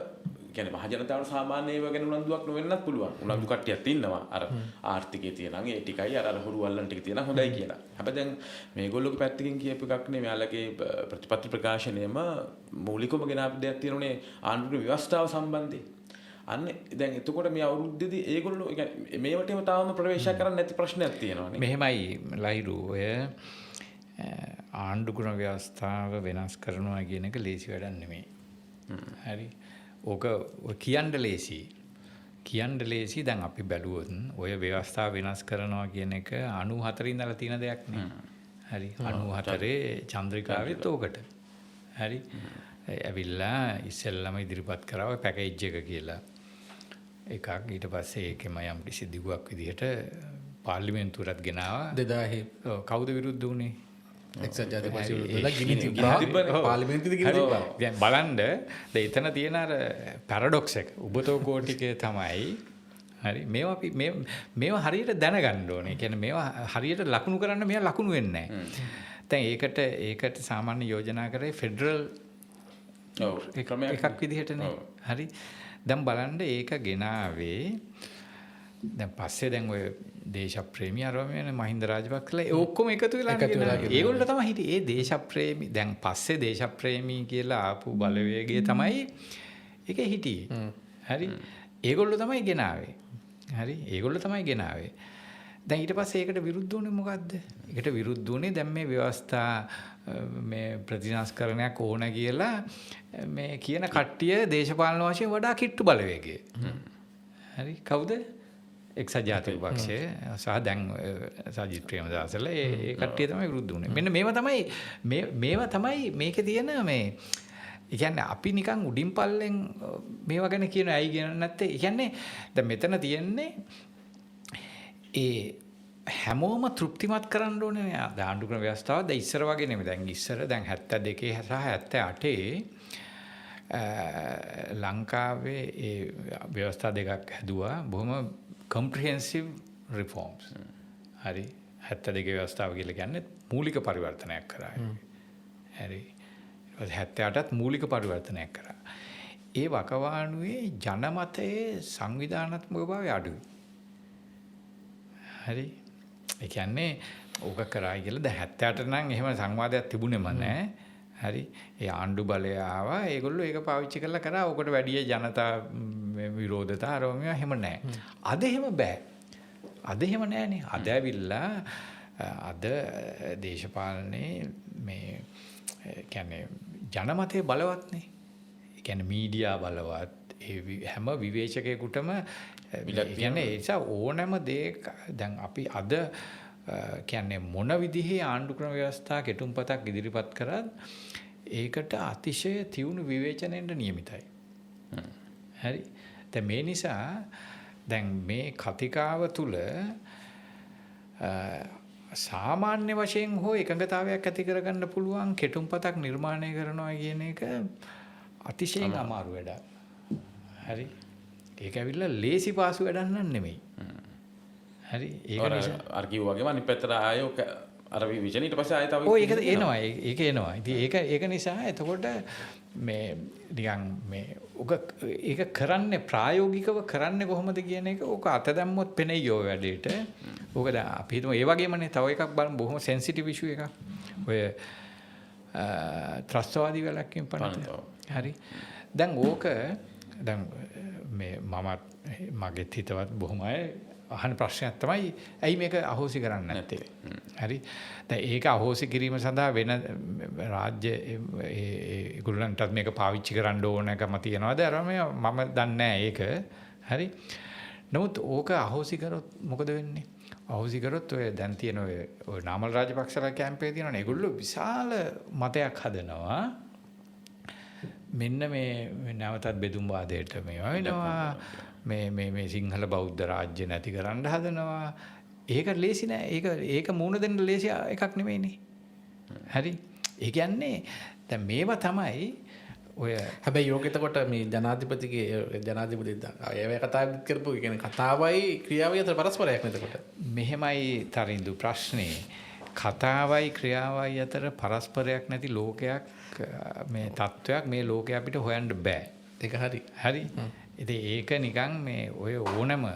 කියන්නේ මහ ජනතාවට සාමාන්‍ය ඒවා ගැන උනන්දුවක් නොවෙන්නත් පුළුවන්. උනන්දු කට්ටියක් ඉන්නවා. අර ආර්ථිකයේ තියෙන ඒ ටිකයි අර හුරු වල්ලන් ටික තියෙන හොඳයි කියලා. හැබැයි දැන් මේගොල්ලෝගේ පැත්තකින් කියපු එකක් නේ මෙයාලගේ ප්‍රතිපත්ති ප්‍රකාශනයේම මූලිකවම ගෙනාපු දෙයක් තියෙනුනේ ආණ්ඩුවේ ව්‍යවස්ථාව සම්බන්ධයෙන්. අන්න දැන් එතකොට මේ අවුරුද්දේදී ඒගොල්ලෝ කියන්නේ මේවටම තාම ප්‍රවේශ කරන්න නැති ප්‍රශ්නයක් තියෙනවානේ. මෙහෙමයි ලහිරු ඔය ආණ්ඩු ක්‍රම ව්‍යවස්ථාව වෙනස් කරනවා කියන එක ලේසි වැඩක් නෙමෙයි. හරි. ඕක කියන්න ලේසි දැන් අපි බැලුවොත් ඔය ව්‍යවස්ථාව වෙනස් කරනවා කියන එක 94 ඉඳලා තියෙන දෙයක් නේ. හරි 94 චන්ද්‍රිකාවෙත් ඕකට. හරි. ඇවිල්ලා ඉස්සෙල්ලාම ඉදිරිපත් කරා ඔය පැකේජ් එක කියලා. එකක් ඊට පස්සේ ඒකෙම යම් කිසි දිගුවක් විදිහට පාර්ලිමේන්තුවටත් ගෙනාවා. 2000 කවුද විරුද්ධ වුණේ? එක්සත් ජාතික පක්ෂ විරුද්ධලා ගිනි තිබ්බා. පාර්ලිමේන්තුවේ ගිනි තිබ්බා. දැන් බලන්න එතන තියෙන අර පැරඩොක්ස් එක උබතෝ කෝටිකේ තමයි. හරි මේවා හරියට දැනගන්න ඕනේ. කියන්නේ මේවා හරියට ලකුණු කරන්න මෙයා ලකුණු වෙන්නේ නැහැ. දැන් ඒකට සාමාන්‍ය යෝජනා කරේ ෆෙඩරල් එකක් විදිහටනේ. හරි. දැන් බලන්න ඒක ගෙනාවේ දැන් පස්සේ දැන් ඔය දේශප්‍රේමී අරවමනේ මහින්ද රාජපක්ෂලා ඒ ඔක්කොම එකතු වෙලා ඒගොල්ලෝ තමයි හිටියේ. ඒ දේශප්‍රේමී දැන් පස්සේ දේශප්‍රේමී කියලා ආපු බලවේගය තමයි ඒකේ හිටියේ. හරි. ඒගොල්ලෝ තමයි ගෙනාවේ. හරි. ඒගොල්ලෝ තමයි ගෙනාවේ. දැන් ඊට පස්සේ ඒකට විරුද්ධ වුණේ මොකද්ද? ඒකට විරුද්ධ වුණේ දැන් මේ ව්‍යවස්ථා මේ ප්‍රතිසංස්කරණයක් ඕන කියලා මේ කියන කට්ටිය දේශපාලන වශයෙන් වඩා කිට්ටු බලවේගය. හරි. කවුද? එක්සත් ජාතික පක්ෂය සහ දැන් සජිත් ප්‍රේමදාසලා ඒ කට්ටිය තමයි විරුද්ධ වුණේ. මෙන්න මේවා තමයි මේකේ තියෙන මේ ඒ කියන්නේ අපි නිකන් උඩින් පල්ලෙන් මේවා ගැන කියන ඇයි කියන නැත්තේ. ඒ කියන්නේ දැන් මෙතන තියෙන්නේ ඒ හැමෝම තෘප්තිමත් කරන්න ඕනේ නේ. ආණ්ඩු ක්‍රම ව්‍යවස්ථාව දැන් ඉස්සර වගේ නෙමෙයි. දැන් ඉස්සර දැන් 72 සහ 78 ලංකාවේ ඒ ව්‍යවස්ථා දෙකක් හැදුවා. බොහොම comprehensive reforms. හරි 72 ව්‍යවස්ථාව කියලා කියන්නේ මූලික පරිවර්තනයක් කරා. හරි. ඊට පස්සේ 78ත් මූලික පරිවර්තනයක් කරා. ඒ වකවානුවේ ජනමතයේ සංවිධානාත්මක භාවය අඩුයි. හරි. ඒ කියන්නේ ඕක කරායි කියලා දැන් 78 නම් එහෙම සංවාදයක් තිබුණේම නැහැ. හරි. ඒ ආණ්ඩු බලය ආවා. ඒගොල්ලෝ ඒක පාවිච්චි කරලා කරා. ඕකට වැඩි ජනතා විරෝධතා ආරෝමය එහෙම නැහැ. අද එහෙම බෑ. අද එහෙම නැහැනේ. අද ඇවිල්ලා අද දේශපාලනේ මේ කියන්නේ ජනමතය බලවත්නේ. ඒ කියන්නේ මීඩියා බලවත්. ඒ හැම විවේචකයෙකුටම කියන්නේ ඒ නිසා ඕනෑම දෙයක දැන් අපි අද කියන්නේ මොන විදිහේ ආණ්ඩු ක්‍රම ව්‍යවස්ථා කෙටුම්පතක් ඉදිරිපත් කරත් ඒකට අතිශය තියුණු විවේචනයෙන්ට නියමිතයි. හරි. දැන් මේ නිසා දැන් මේ කතිකාව තුල සාමාන්‍ය වශයෙන් හෝ එකඟතාවයක් ඇති කරගන්න පුළුවන් කෙටුම්පතක් නිර්මාණය කරනවා කියන එක අතිශයින් අමාරු වැඩක්. හරි. ඒක ඇවිල්ලා ලේසි පාසු වැඩක් නන් නෙමෙයි. හරි. ඒක නිසා අර කිව්වා වගේම අනිත් පැත්තට ආයෙ අර විචන ඊට පස්සේ ආයෙ තව ඔය ඒක එනවා. ඒක එනවා. ඉතින් ඒක නිසා එතකොට මේ නිකන් මේ ඔක ඒක කරන්නේ ප්‍රායෝගිකව කරන්නේ කොහොමද කියන එක ඕක අත දැම්මොත් පෙනෙයි ඔය වැඩේට. ඕක දැන් අපි හිතමු ඒ වගේමනේ තව එකක් බලමු බොහොම සෙන්සිටිව් ඉෂුව එකක්. ඔය ත්‍රස්තවාදී වැලැක්වීම පනත. හරි. දැන් ඕක දැන් මේ මගෙත් හිතවත් බොහොම අය අහන ප්‍රශ්නයක් තමයි ඇයි මේක අහෝසි කරන්නේ නැත්තේ? හරි. දැන් ඒක අහෝසි කිරීම සඳහා වෙන රාජ්‍ය ඒගොල්ලන්ටත් මේක පාවිච්චි කරන්න ඕනකම තියනවාද? අර මම දන්නේ නැහැ ඒක. හරි. නමුත් ඕක අහෝසි කරොත් මොකද වෙන්නේ? අහෝසි කරොත් ඔය දැන් තියෙන ඔය නාමල් රාජපක්ෂලා කැම්පේ තියෙනවනේ. ඒගොල්ලෝ විශාල මතයක් හදනවා. මෙන්න මේ නැවතත් බෙදුම් වාදයට මේවා වෙනවා. මේ සිංහල බෞද්ධ රාජ්‍ය නැති කරන්න හදනවා. ඒක ලේසි නෑ. ඒක මූණ දෙන්න ලේසි එකක් නෙමෙයිනේ. හරි. ඒ කියන්නේ දැන් මේවා තමයි ඔය හැබැයි යෝග එතකොට මේ ජනාධිපතිගේ ජනාධිපති අයවැය කතා කරපු කියන්නේ කතාවයි ක්‍රියාවයි අතර පරස්පරයක් නේද එතකොට? මෙහෙමයි තරිඳු ප්‍රශ්නේ. කතාවයි ක්‍රියාවයි අතර පරස්පරයක් නැති ලෝකයක් මේ තත්වයක් මේ ලෝකේ අපිට හොයන්න බෑ. ඒක හරි. හරි. ඉතින් ඒක නිකන් මේ ඔය ඕනම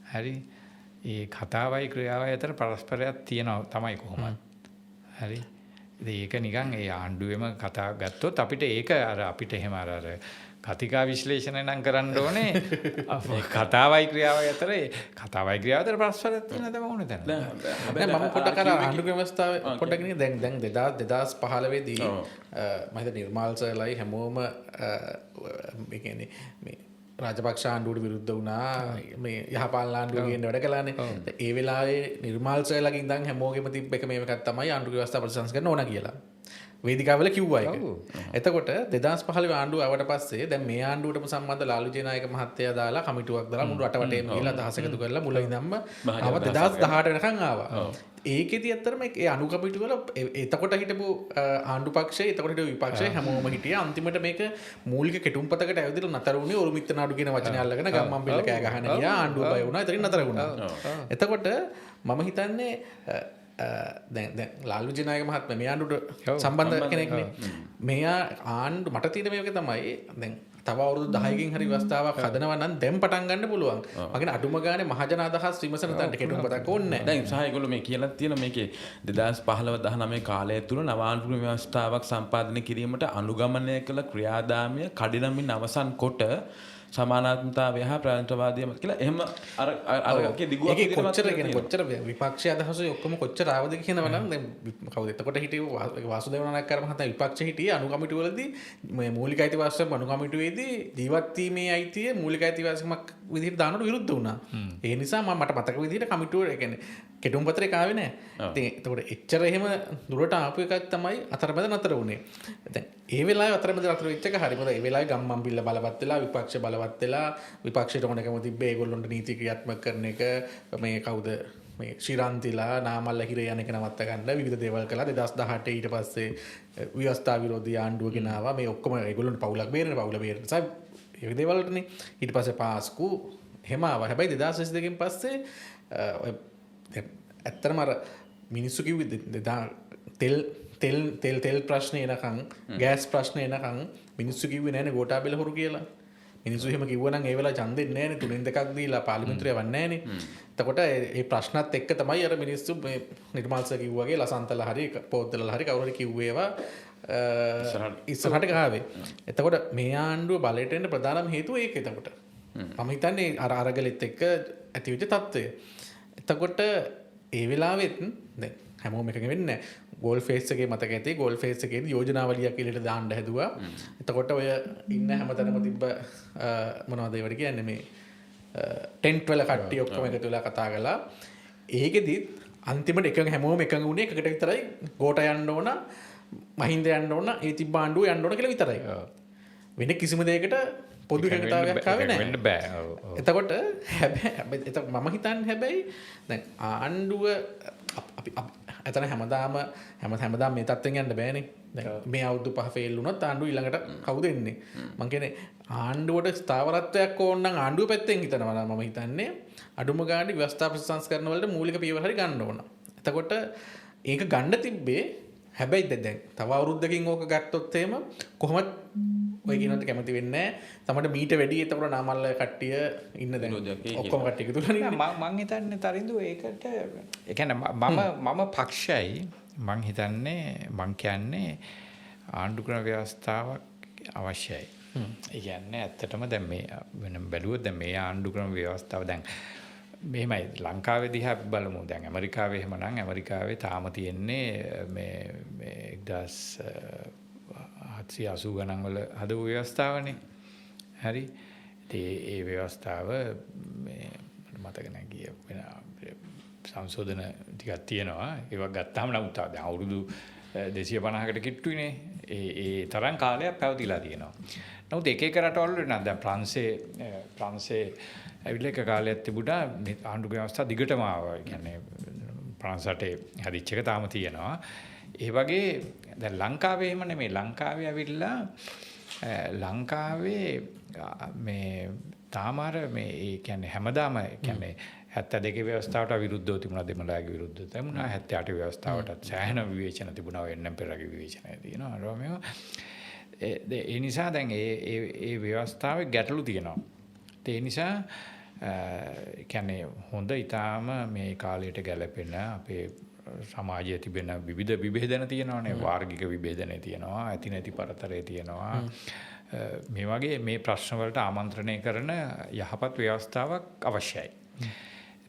හරි ඒ කතාවයි ක්‍රියාවයි අතර පරස්පරයක් තියෙනවා තමයි කොහොමද. හරි. ඉතින් ඒක නිකන් ඒ ආණ්ඩුවෙම කතා ගත්තොත් අපිට ඒක අර අපිට එහෙම අර කතිකා විශ්ලේෂණය නම් කරන්න ඕනේ. කතාවයි ක්‍රියාවයි අතර කතාවයි ක්‍රියාව අතර පරස්පරයක් තියෙනවා තමයි ඕනේ දැන්. දැන් මම පොඩ්ඩක් අර ආණ්ඩු ව්‍යවස්ථාවේ පොඩ්ඩක් නේ දැන් 2015 දී මම හිත නිර්මාල් සර්ලයි හැමෝම මේ කියන්නේ මේ රාජපක්ෂ ආණ්ඩුවට විරුද්ධ වුණා මේ යහපාලන ආණ්ඩුව කියන වැඩ කළානේ. ඒ වෙලාවේ නිර්මාල් සර්ලගෙන් ඉඳන් හැමෝගෙම තිබ්බ එක මේකක් තමයි ආණ්ඩු ව්‍යවස්ථාව ප්‍රතිසංස්කරන්න ඕන කියලා. වේදිකාවල කිව්වා ඒක. එතකොට 2015 ආණ්ඩුව ආවට පස්සේ දැන් මේ ආණ්ඩුවටම සම්බන්ධ ලාලු ජයනායක මහත්තයා දාලා කමිටුවක් දාලා මුළු රටවටේම ගිහලා අදහස් එකතු කරලා මුල ඉඳන්ම ආව 2018 වෙනකන් ආවා. ඒකෙදි ඇත්තටම ඒ අනු කමිටුවල එතකොට හිටපු ආණ්ඩු පක්ෂය එතකොට හිටපු විපක්ෂය හැමෝම හිටියා. අන්තිමට මේක මූලික කෙටුම්පතකට ඇවිදලා නතර වුණේ ඔරුමිත්ත නාඩු කියන වචනේ අල්ලගෙන ගම්මන් බෙල්ල කෑ ගහන ගියා. ආණ්ඩුව බය වුණා. එතනින් නතර වුණා. එතකොට මම හිතන්නේ දැන් ලාලු ජයනායක මහත්මයා මේ ආණ්ඩුවට සම්බන්ධ කෙනෙක්නේ. මෙයා ආණ්ඩු මට තියෙන මේක තමයි දැන් තව අවුරුදු 10කින් හරි ව්‍යවස්ථාවක් හදනවා නම් දැන් පටන් ගන්න පුළුවන්. මගින් අඩුම ගානේ මහජන අදහස් විමසන තැනට කෙටුම්පතක් ඕනේ නැහැ. දැන් සහ ඒගොල්ලෝ මේ කියලා තියෙන මේකේ 2015 19 කාලය තුල නවාංගික ව්‍යවස්ථාවක් සම්පාදනය කිරීමට අනුගමනය කළ ක්‍රියාදාමය කඩිනමින් අවසන් කොට සමානාත්මතාවය හා ප්‍රාන්තවාදය කියලා එහෙම අරගේ දිගුවක් විදිහට කොච්චර කියන්නේ කොච්චර විපක්ෂය අදහස් ඔක්කොම කොච්චර ආවද කියනවා නම් දැන් කවුද එතකොට හිටියේ වාසුදේව නායකකාර මහතා විපක්ෂ හිටියේ අනු කමිටුවලදී මේ මූලික අයිතිවාසිකම් අනු කමිටුවේදී ජීවත් වීමේ අයිතිය මූලික අයිතිවාසිකමක් විදිහට දානට විරුද්ධ වුණා. ඒ නිසා මට මතක විදිහට කමිටුව ඒ කියන්නේ කෙටුම් පත්‍රේ ආවේ නැහැ. ඉතින් එතකොට එච්චර එහෙම දුරට ආපු එකක් තමයි අතරමැද නතර වුණේ. දැන් ඒ වෙලාවේ අතරමැද නතර වෙච්ච එක හරි. මොකද ඒ වෙලාවේ ගම්මන් බිල්ල බලවත් වෙලා විපක්ෂ බලවත් වෙලා විපක්ෂයට ඕනකම තිබ්බේ ඒගොල්ලොන්ට නීති ක්‍රියාත්මක කරන එක මේ කවුද මේ ශිරන්තිලා නාමල්ල හිරේ යන එක නවත්ත ගන්න විවිධ දේවල් කළා. 2018 ඊට පස්සේ ව්‍යවස්ථා විරෝධී ආණ්ඩුව ගෙනාවා. මේ ඔක්කොම ඒගොල්ලොන්ට පවුලක් බේරෙන නිසා ඒ දේවල් වලටනේ. ඊට පස්සේ පාස්කු එහෙම ආවා. හැබැයි 2022 න් පස්සේ ඇත්තටම අර මිනිස්සු කිව්වේ තෙල් ප්‍රශ්න එනකං ගෑස් ප්‍රශ්න එනකං මිනිස්සු කිව්වේ නෑනේ ගෝඨාභය හොරු කියලා. මිනිස්සු එහෙම කිව්වනම් ඒ වෙලාව ඡන්දෙ නෑනේ 3-2ක් දීලා පාර්ලිමේන්තුවේ යවන්නේ නෑනේ. එතකොට ඒ ප්‍රශ්නත් එක්ක තමයි අර මිනිස්සු මේ නිර්මාල්ස කිව්වාගේ ලසන්තලා හරි පොද්දලලා හරි කවුරු හරි කිව්වේවා ඉස්සරහට ගාවේ. එතකොට මේ ආණ්ඩුව බලයට එන්න ප්‍රධානම හේතුව ඒක. එතකොට මම හිතන්නේ අර අරගලෙත් එක්ක ඇතිවෙච්ච තත්ත්වය. එතකොට ඒ වෙලාවෙත් දැන් හැමෝම එකක වෙන්නේ නැහැ. ගෝල් ෆේස් එකේ මතක ඇති ගෝල් ෆේස් එකේදී යෝජනාවලියක් එළියට දාන්න හැදුවා. එතකොට ඔය ඉන්න හැමතැනම තිබ්බ මොනවද ඒවට කියන්නේ මේ ටෙන්ට් වල කට්ටිය ඔක්කොම එකතු වෙලා කතා කළා. ඒකෙදි අන්තිමට එකඟ හැමෝම එකඟ වුණේ එකකට විතරයි ගෝඨ යන්න ඕන මහින්ද යන්න ඕන ඒ තිබ්බ ආණ්ඩුව යන්න ඕන කියලා විතරයි. වෙන කිසිම දෙයකට පොදු එකඟතාවයක් ආවේ නැහැ. වෙන්න බෑ. එතකොට හැබැයි මම හිතන්නේ හැබැයි දැන් ආණ්ඩුව අපි එතන හැමදාම මේ තත්ත්වෙන් යන්න බෑනේ. දැන් මේ අවුරුදු 5 ෆේල් වුණොත් ආණ්ඩුව ඊළඟට කවුද එන්නේ? මං කියන්නේ ආණ්ඩුවට ස්ථාවරත්වයක් ඕන නම් ආණ්ඩුව පැත්තෙන් හිතනවා මම හිතන්නේ අඩුම ගානේ ව්‍යවස්ථා ප්‍රතිසංස්කරණ වලට මූලික පියවර හරි ගන්න ඕන. එතකොට ඒක ගන්න තිබ්බේ හැබැයි දැන් තව අවුරුද්දකින් ඕක ගත්තොත් එහෙම කොහොමද ඔය කියනකට කැමති වෙන්නේ නැහැ. තමට මීට වැඩි එතකොට නාමල්ල කට්ටිය ඉන්න දැන් ඔක්කොම කට්ටිය එකතු වෙලා ඉන්නේ. මම හිතන්නේ තරින්දු ඒකට ඒ කියන්නේ මම පක්ෂයි මං හිතන්නේ මං කියන්නේ ආණ්ඩු ක්‍රම ව්‍යවස්ථාවක් අවශ්‍යයි. ඒ කියන්නේ ඇත්තටම දැන් මේ වෙන බැලුවොත් දැන් මේ ආණ්ඩු ක්‍රම ව්‍යවස්ථාව දැන් මෙහෙමයි ලංකාවේ දිහා බලමු. දැන් ඇමරිකාවේ එහෙම නම් ඇමරිකාවේ තාම තියෙන්නේ මේ 1780 ගණන් වල හදපු ව්‍යවස්ථාවනේ. හරි. ඒ ව්‍යවස්ථාව මේ මතක නැහැ ගිය වෙන සංශෝධන ටිකක් තියෙනවා. ඒවක් ගත්තාම නම් දැන් අවුරුදු 250කට කිට්ටුයිනේ. ඒ තරම් කාලයක් පැවතිලා තියෙනවා. නමුත් එක එක රටවල නම් දැන් ප්‍රංශේ ඇවිල්ලා එක කාලයක් තිබුණා ආණ්ඩු ව්‍යවස්ථා දිගටම ආවා. ඒ කියන්නේ ප්‍රංශ රටේ හදිච්ච එක තාම තියෙනවා. ඒ වගේ දැන් ලංකාවේ එහෙම නෙමෙයි. ලංකාවේ ඇවිල්ලා ලංකාවේ මේ තාමාර මේ ඒ කියන්නේ හැමදාම කියන්නේ 72 ව්‍යවස්ථාවට විරුද්ධව තිබුණා දෙමළාගේ විරුද්ධව තිබුණා 78 ව්‍යවස්ථාවටත් සෑහෙන විවේචන තිබුණා එන්නම් පෙරගේ විවේචනය තියෙනවා රෝමියෝ ඒ නිසා දැන් ඒ ව්‍යවස්ථාවේ ගැටලු තියෙනවා ඒ නිසා කියන්නේ හොඳ ඊටාම මේ කාලයට ගැලපෙන අපේ සමාජයේ තිබෙන විවිධ විභේදන තියෙනවානේ වාර්ගික විභේදනය තියෙනවා ඇති නැති පරතරය තියෙනවා මේ වගේ මේ ප්‍රශ්න වලට ආමන්ත්‍රණය කරන යහපත් ව්‍යවස්ථාවක් අවශ්‍යයි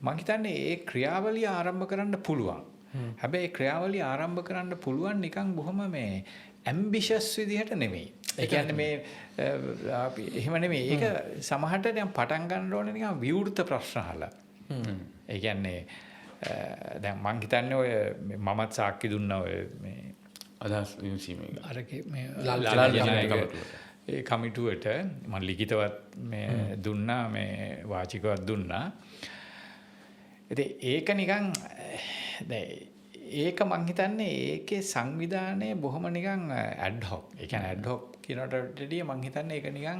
මම හිතන්නේ ඒ ක්‍රියාවලිය ආරම්භ කරන්න පුළුවන් හැබැයි ක්‍රියාවලිය ආරම්භ කරන්න පුළුවන් නිකන් බොහොම මේ ඇම්බිෂස් විදිහට නෙමෙයි ඒ කියන්නේ මේ අපි එහෙම නෙමෙයි ඒක සමහරට දැන් පටන් ගන්න ඕනේ නිකන් විවෘත ප්‍රශ්න අහලා ඒ කියන්නේ දැන් මං හිතන්නේ ඔය මමත් සාක්ෂි දුන්නා ඔය මේ අදහස් විමසීමේ අරකේ මේ ඒ කමිටුවට මම ලිඛිතවත් මේ දුන්නා මේ වාචිකවත් දුන්නා ඉතින් ඒක නිකන් දැන් ඒක මං හිතන්නේ ඒකේ සංවිධානය බොහොම නිකන් ඇඩ් හොක් ඒ කියන්නේ ඇඩ් හොක් කියනට වඩා මං හිතන්නේ ඒක නිකන්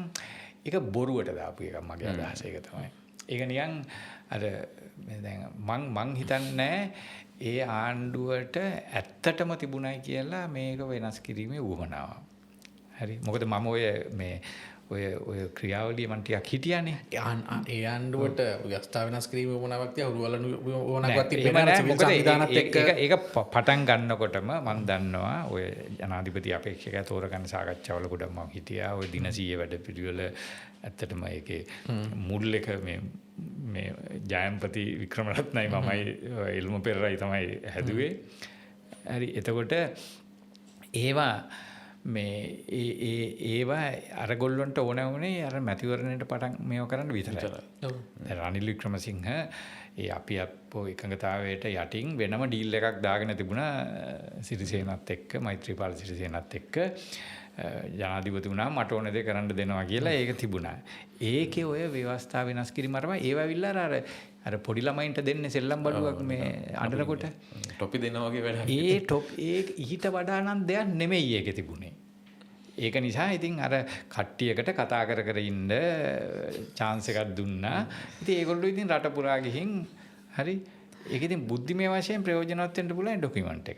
ඒක බොරුවට දාපු එකක් මගේ අදහස ඒක තමයි ඒක නිකන් අර දැන් මං හිතන්නේ ඒ ආණ්ඩුවට ඇත්තටම තිබුණයි කියලා මේක වෙනස් කිරීමේ උවමනාවක්. හරි. මොකද මම ඔය ක්‍රියාවලිය මන් ටිකක් හිටියානේ. ඒ ආණ්ඩුවට ව්‍යවස්ථා වෙනස් කිරීමේ උවමනාවක් තියා හුරුවලන උවමනාවක් තිබෙන්නේ නැහැ. සිවිල් සංවිධානත් එක්ක ඒක පටන් ගන්නකොටම මම දන්නවා ඔය ජනාධිපති අපේක්ෂකයා තෝරගන්න සාකච්ඡාවල කොට මම හිටියා. ඔය දින 100 වැඩ පිළිවෙල ඇත්තටම ඒකේ මුල් එක මේ ජයම්පති වික්‍රමරත්නයි මමයි එල්ම පෙරරයි තමයි හැදුවේ. හරි එතකොට ඒවා මේ ඒවා අරගොල්ලන්ට ඕන වුණේ අර මැතිවරණයට පටන් මේව කරන්න විතරයි. දැන් රනිල් වික්‍රමසිංහ ඒ අපි අපෝ එකඟතාවයට යටින් වෙනම ඩීල් එකක් දාගෙන තිබුණා සිරිසේනත් එක්ක මෛත්‍රීපාල සිරිසේනත් එක්ක ජනාධිපති වුණා මට ඕන දේ කරන්න දෙනවා කියලා ඒක තිබුණා. ඒකේ ඔය ව්‍යවස්ථා වෙනස් කිරීම අරම ඒව ඇවිල්ලා අර පොඩි ළමයින්ට දෙන්නේ සෙල්ලම් බඩුවක් මේ අඬනකොට ටොපි දෙනවා වගේ වැඩක්. ඒ ඊට වඩා නම් දෙයක් නෙමෙයි ඒකේ තිබුණේ. ඒක නිසා ඉතින් අර කට්ටියකට කතා කර ඉන්න chance එකක් දුන්නා. ඉතින් ඒගොල්ලෝ ඉතින් රට පුරා ගිහින් හරි ඒක ඉතින් බුද්ධිමය වශයෙන් ප්‍රයෝජනවත් වෙන්න පුළුවන් ඩොකියුමන්ට් එක.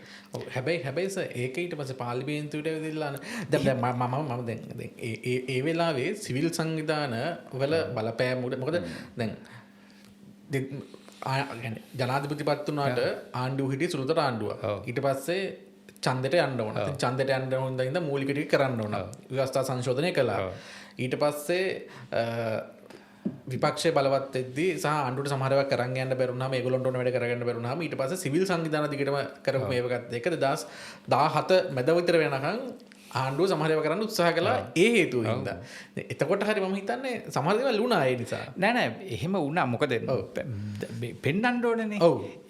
හැබැයි සර් ඒක ඊට පස්සේ පාර්ලිමේන්තුවට ඇවිදලා දැන් මම දැන් ඒ වෙලාවේ සිවිල් සංවිධාන වල බලපෑම උඩ මොකද දැන් ජනාධිපතිපත් වුණාට ආණ්ඩුව හිටියේ සුළුතර ආණ්ඩුවක්. ඊට පස්සේ ඡන්දෙට යන්න ඕන. ඉතින් ඡන්දෙට යන්න ඕන ඉඳන් මූලික ටික කරන්න ඕන. ව්‍යවස්ථා සංශෝධනය කළා. ඊට පස්සේ විපක්ෂය බලවත් වෙද්දී සහ ආණ්ඩුවට සමහර ඒවා කරන් යන්න බැරුණාම ඒගොල්ලන්ට ඕන වැඩ කරගන්න බැරුණාම ඊට පස්සේ සිවිල් සංවිධාන දිගටම කරපු මේවකත් එක 2017 මැද විතර වෙනකන් ආණ්ඩුව සමහර ඒවා කරන්න උත්සාහ කළා ඒ හේතුව හින්දා. එතකොට හරි මම හිතන්නේ සමහර දේවල් වුණා ඒ නිසා. නෑ එහෙම වුණා. මොකද පෙන්නන්න ඕනනේ.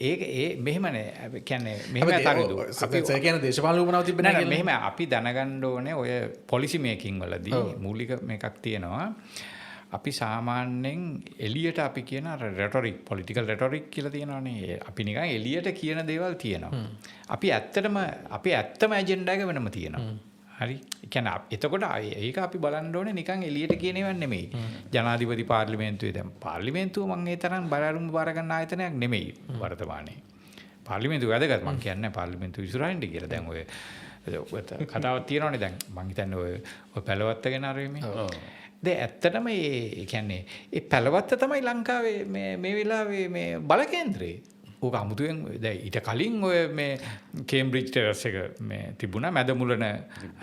ඒක මෙහෙමනේ. කියන්නේ මෙහෙම තරිදු. අපි කියන්නේ දේශපාලන උපනාව තිබ්බ නැහැ මෙහෙම අපි දැනගන්න ඕනේ ඔය පොලිසි මේකින් වලදී මූලික මේකක් තියෙනවා. අපි සාමාන්‍යයෙන් එළියට අපි කියන රෙටොරික් පොලිටිකල් රෙටොරික් කියලා තියෙනවානේ. අපි නිකන් එළියට කියන දේවල් තියෙනවා. අපි ඇත්තම ඇජෙන්ඩා එක වෙනම තියෙනවා. හරි. ඒ කියන්නේ එතකොට ඒක අපි බලන්න ඕනේ නිකන් එළියට කියන ඒවා නෙමෙයි. ජනාධිපති පාර්ලිමේන්තුවේ දැන් පාර්ලිමේන්තුව මම ඒ තරම් බලාරුම් බාර ගන්න ආයතනයක් නෙමෙයි වර්තමානයේ. පාර්ලිමේන්තුව වැදගත් මම කියන්නේ පාර්ලිමේන්තුව ඉස්සරහින්ද කියලා. දැන් ඔය කතාවක් තියෙනවානේ දැන් මම හිතන්නේ ඔය පැලවත්ත ගැන අරෙමේ. දැන් ඇත්තටම ඒ කියන්නේ ඒ පැලවත්ත තමයි ලංකාවේ මේ වෙලාවේ මේ බල කේන්ද්‍රේ. ඕක අමුතුවෙන් දැන් ඊට කලින් ඔය මේ කේම්බ්‍රිජ් ටෙරස් එක මේ තිබුණා මැද මුලන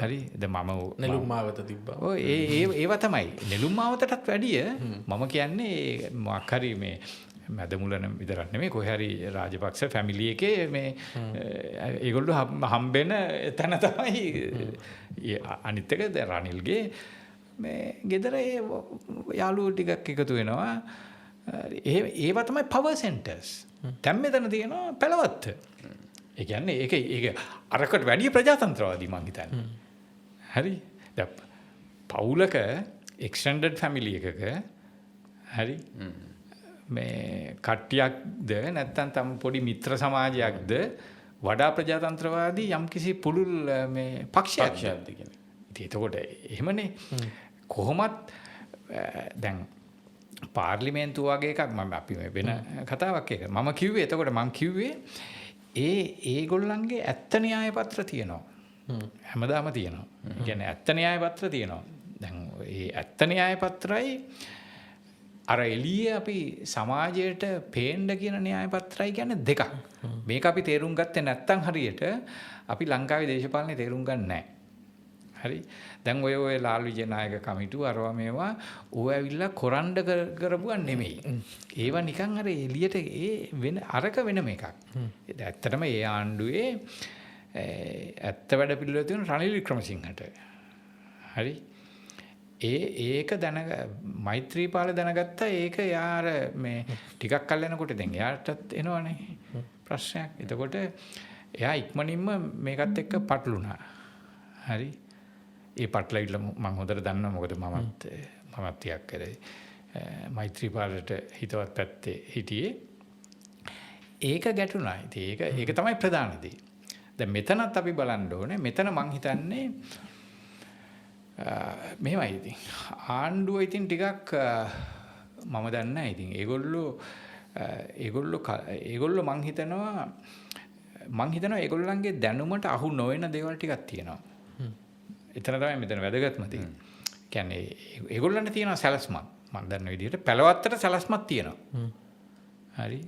හරි දැන් මම නෙළුම් මාවත තිබ්බා. ඔය ඒවා තමයි නෙළුම් මාවතටත් වැඩිය මම කියන්නේ මොකක් හරි මේ මැද මුලන විතරක් නෙමෙයි කොහේ හරි රාජපක්ෂ ෆැමිලි එකේ මේ ඒගොල්ලෝ හම්බෙන තැන තමයි අනිත් එක දැන් රනිල්ගේ මේ ගෙදර ඒ යාළුවෝ ටිකක් එකතු වෙනවා. ඒවා තමයි පවර් සෙන්ටර්ස්. දැන් මෙතන තියෙනවා පැලවත්ත. ඒ කියන්නේ ඒක අරකට වැඩි ප්‍රජාතන්ත්‍රවාදී මං හිතන්නේ. හරි. දැන් පවුලක එක්ස්ටෙන්ඩඩ් ෆැමිලි එකක හරි මේ කට්ටියක්ද නැත්නම් තම පොඩි මිත්‍ර සමාජයක්ද වඩා ප්‍රජාතන්ත්‍රවාදී යම්කිසි පුළුල් මේ පක්ෂයක්ද කියන්නේ. ඉතින් එතකොට එහෙමනේ කොහොමත් දැන් පාර්ලිමේන්තුව වගේ එකක් මම අපි වෙන කතාවක් එක මම කිව්වේ එතකොට මම කිව්වේ ඒගොල්ලන්ගේ ඇත්ත න්‍යාය පත්‍ර තියෙනවා හැමදාම තියෙනවා. ඒ කියන්නේ ඇත්ත න්‍යාය පත්‍ර තියෙනවා. දැන් ඒ ඇත්ත න්‍යාය පත්‍රයි අර එළියේ අපි සමාජයට පේන්න කියන න්‍යාය පත්‍රයි කියන්නේ දෙකක්. මේක අපි තේරුම් ගත්තේ නැත්නම් හරියට අපි ලංකාවේ දේශපාලනේ තේරුම් ගන්න නැහැ. හරි. දැන් ඔය ලාල් විජේනායක කමිටුව අරවා මේවා ඕව ඇවිල්ලා කොරණ්ඩ කරපුවා නෙමෙයි. ඒවා නිකන් අර එළියට වෙන අරක වෙනම එකක්. ඇත්තටම ඒ ආණ්ඩුවේ ඇත්ත වැඩ පිළිවෙල තියෙන රනිල් වික්‍රමසිංහට. හරි. ඒක මෛත්‍රීපාල දැනගත්තා ඒක යාර මේ ටිකක් කල් යනකොට දැන් එයාටත් එනවනේ ප්‍රශ්නයක්. එතකොට එයා ඉක්මනින්ම මේකත් එක්ක පටලුණා. හරි. ඒ පටලවිල්ල මම හොඳට දන්නවා මොකද මමත් ටිකක් කරේ මෛත්‍රීපාලට හිතවත් පැත්තේ හිටියේ. ඒක ගැටුණා. ඉතින් ඒක තමයි ප්‍රධාන දේ. දැන් මෙතනත් අපි බලන්න ඕනේ. මෙතන මං හිතන්නේ මෙහෙමයි ඉතින් ආණ්ඩුව ඉතින් ටිකක් මම දන්නේ නැහැ ඉතින් ඒගොල්ලෝ මං හිතනවා ඒගොල්ලන්ගේ දැනුමට අහු නොවන දේවල් ටිකක් තියෙනවා. එතන තමයි මෙතන වැදගත්ම දේ. කියන්නේ ඒගොල්ලන්ට තියෙනවා සැලැස්මක්. මම දන්න විදිහට පැලවත්තට සැලැස්මක් තියෙනවා. හරි.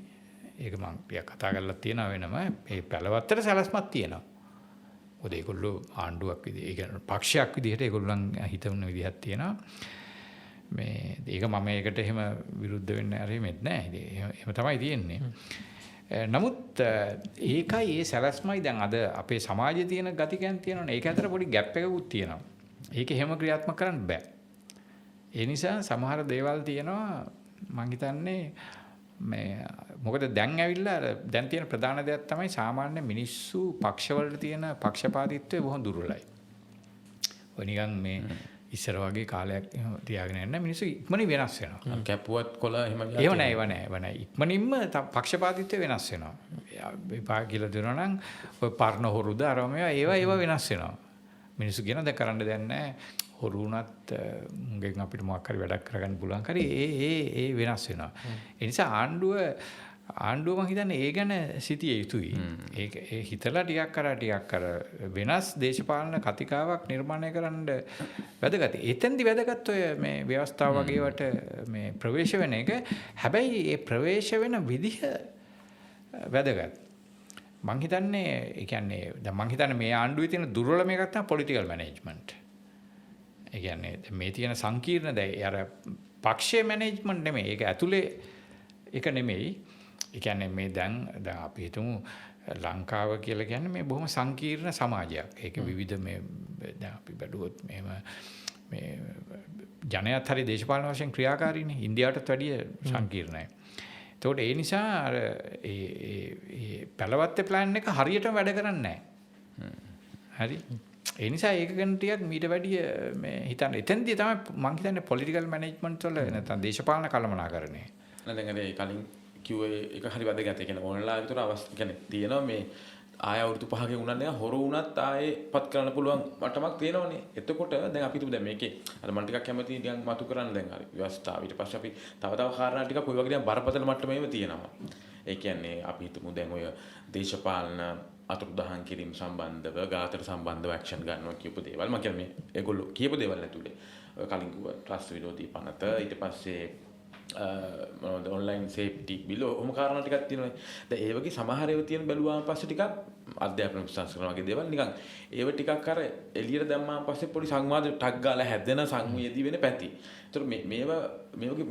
ඒක මම ටිකක් කතා කරලා තියෙනවා වෙනම. මේ පැලවත්තට සැලැස්මක් තියෙනවා. මොකද ඒගොල්ලෝ ආණ්ඩුවක් විදිහට ඒ කියන්නේ පක්ෂයක් විදිහට ඒගොල්ලන් හිතවන විදිහක් තියෙනවා. මේ ඒක මම ඒකට එහෙම විරුද්ධ වෙන්න ආරෙමෙත් නෑ. එහෙම තමයි තියෙන්නේ. නමුත් ඒකයි ඒ සැලැස්මයි දැන් අද අපේ සමාජයේ තියෙන ගතිකයන් තියෙනවනේ. ඒක අතර පොඩි ગેප් එකකුත් තියෙනවා. ඒක එහෙම ක්‍රියාත්මක කරන්න බෑ. ඒ නිසා සමහර දේවල් තියෙනවා මං හිතන්නේ මේ මොකද දැන් ඇවිල්ලා දැන් තියෙන ප්‍රධාන දෙයක් තමයි සාමාන්‍ය මිනිස්සු පක්ෂවලට තියෙන පක්ෂපාතීත්වය බොහොම දුර්වලයි. ඔය නිකන් මේ ඉස්සර වගේ කාලයක් තියාගෙන යන්න මිනිස්සු ඉක්මනින් වෙනස් වෙනවා. කැපුවත් කොළ එහෙම ඒව නෑ. ඉක්මනින්ම පක්ෂපාතීත්වය වෙනස් වෙනවා. විපාක කියලා දෙනවා නම් ඔය පරණ හොරුද අරම ඒවා වෙනස් වෙනවා. මිනිස්සු කියන දැන් කරන්න දෙයක් නෑ. හොරු වුණත් මුගෙන් අපිට මොකක් හරි වැඩක් කරගන්න පුළුවන්. හරි ඒ වෙනස් වෙනවා. ඒ නිසා ආණ්ඩුව ආණ්ඩුව මං හිතන්නේ ඒ ගැන සිටිය යුතුයි. ඒක ඒ හිතලා ටිකක් අර වෙනස් දේශපාලන කතිකාවක් නිර්මාණය කරන්න වැදගත්. එතෙන්දි වැදගත් ඔය මේ ව්‍යවස්ථාව වගේවට මේ ප්‍රවේශ වෙන එක. හැබැයි ඒ ප්‍රවේශ වෙන විදිහ වැදගත්. මං හිතන්නේ ඒ කියන්නේ දැන් මං හිතන්නේ මේ ආණ්ඩුවේ තියෙන දුර්වලම එකක් තමයි පොලිටිකල් මැනේජ්මන්ට්. ඒ කියන්නේ මේ තියෙන සංකීර්ණ දැන් අර පක්ෂයේ මැනේජ්මන්ට් නෙමෙයි. ඒක ඇතුලේ ඒක නෙමෙයි. ඒ කියන්නේ මේ දැන් අපි හිතමු ලංකාව කියලා කියන්නේ මේ බොහොම සංකීර්ණ සමාජයක්. ඒක විවිධ මේ දැන් අපි බැලුවොත් මෙහෙම මේ ජනයාත් හරි දේශපාලන වශයෙන් ක්‍රියාකාරීනේ. ඉන්දියාවටත් වැඩිය සංකීර්ණයි. ඒතකොට ඒ නිසා අර ඒ පළවත්තේ ප්ලෑන් එක හරියටම වැඩ කරන්නේ නැහැ. හරි. ඒ නිසා ඒක ගැන ටිකක් මීට වැඩිය මේ හිතන්න. එතෙන්දී තමයි මම හිතන්නේ පොලිටිකල් මැනේජ්මන්ට් වල නැත්නම් දේශපාලන කළමනාකරණය. දැන් අර කලින් කිව්වේ ඒක හරි වැදගත්. ඒ කියන්නේ ඕනලා විතර අවස්ථා කියන්නේ තියෙනවා මේ ආය අවුරුදු 5ක වුණත් හොරු වුණත් ආයේ පත් කරන්න පුළුවන් මට්ටමක් තියෙනවනේ. එතකොට දැන් අපි හිතමු දැන් මේකේ අර මම ටිකක් කැමතියි ටිකක් මතු කරන්න දැන් හරි ව්‍යවස්ථාව. ඊට පස්සේ අපි තව කාරණා ටිකක් ඔය වගේ දැන් බරපතල මට්ටමේම තියෙනවා. ඒ කියන්නේ අපි හිතමු දැන් ඔය දේශපාලන අතුරුදහන් කිරීම සම්බන්ධව ගාතට සම්බන්ධව ඇක්ෂන් ගන්නවා කියපු දේවල් මම කියන්නේ මේ ඒගොල්ලෝ කියපු දේවල් ඇතුලේ කලින් කිව්වා ට්‍රස්ට් විරෝධී පනත ඊට පස්සේ ඔන්ලයින් සේෆ්ටි බිල් ඔහොම කාරණා ටිකක් තියෙනවා. දැන් ඒ වගේ සමහර ඒවා තියෙන බැලුවාම පස්සේ ටිකක් අධ්‍යාපන සංස්කරණ වගේ දේවල් නිකන් ඒව ටිකක් අර එළියට දැම්මාම පස්සේ පොඩි සංවාද ටක් ගාලා හැදෙන සංවේදී වෙන පැති. ඒතර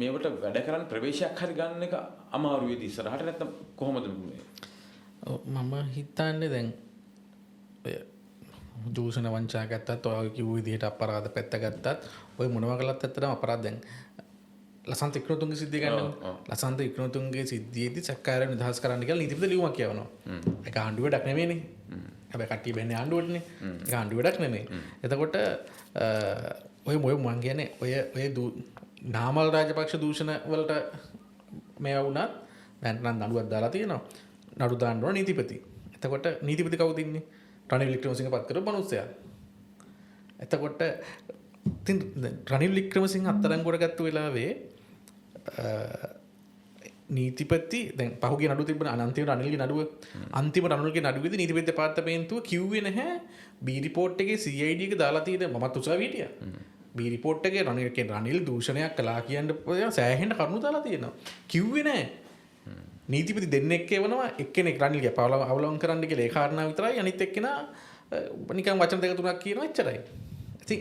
මේවට වැඩ කරන්න ප්‍රවේශයක් හරි ගන්න එක අමාරු වෙයි ඉස්සරහට නැත්තම් කොහොමද මේ? මම හිතන්නේ දැන් ඔය දූෂණ වංචා ගත්තත් ඔය කිව්ව විදිහට අපරාධ පැත්ත ගත්තත් ඔය මොනවා කළත් ඇත්තටම අපරාධ දැන් ලසන්ත ඉක්නතුන්ගේ සිද්ධිය ගන්න. ලසන්ත ඉක්නතුන්ගේ සිද්ධියේදී සැකකාරයන් නිදහස් කරන්න කියලා නීතිපති ලියුමක් කියවනවා. ඒක ආණ්ඩුව වැඩක් නෙමෙයිනේ. හැබැයි කට්ටිය බැන්නේ ආණ්ඩුවටනේ. ඒක ආණ්ඩුව වැඩක් නෙමෙයි. එතකොට ඔය මං කියන්නේ ඔය නාමල් රාජපක්ෂ දූෂණ වලට මේවා වුණත් දැන් නම් නඩුවක් දාලා තියෙනවා. නඩු දාන්න ඕන නීතිපති. එතකොට නීතිපති කවුද ඉන්නේ? රනිල් වික්‍රමසිංහ පත් කරපු මනුස්සයා. එතකොට ඉතින් රනිල් වික්‍රමසිංහ අත්අඩංගුවට ගත්ත වෙලාවේ නීතිපති දැන් පහුගිය නඩුව තිබුණ අනන්තිම රනිල්ගේ නඩුව අන්තිම රනිල්ගේ නඩුවේදී නීතිපති දෙපාර්තමේන්තුව කිව්වේ නැහැ බී රිපෝට් එකේ CID එක දාලා තියෙන මමත් උසාවියේ හිටියා. බී රිපෝට් එකේ රනිල් දූෂණයක් කළා කියන්න සෑහෙන කරුණු දාලා තියෙනවා. කිව්වේ නැහැ. නීතිපති දෙන්නෙක් එවනවා එක්කෙනෙක් රනිල්ගේ අවලංගු කරන්න කියලා ඒ කාරණාව විතරයි අනිත් එක්කෙනා නිකන් වචන දෙක තුනක් කියනවා එච්චරයි. ඉතින්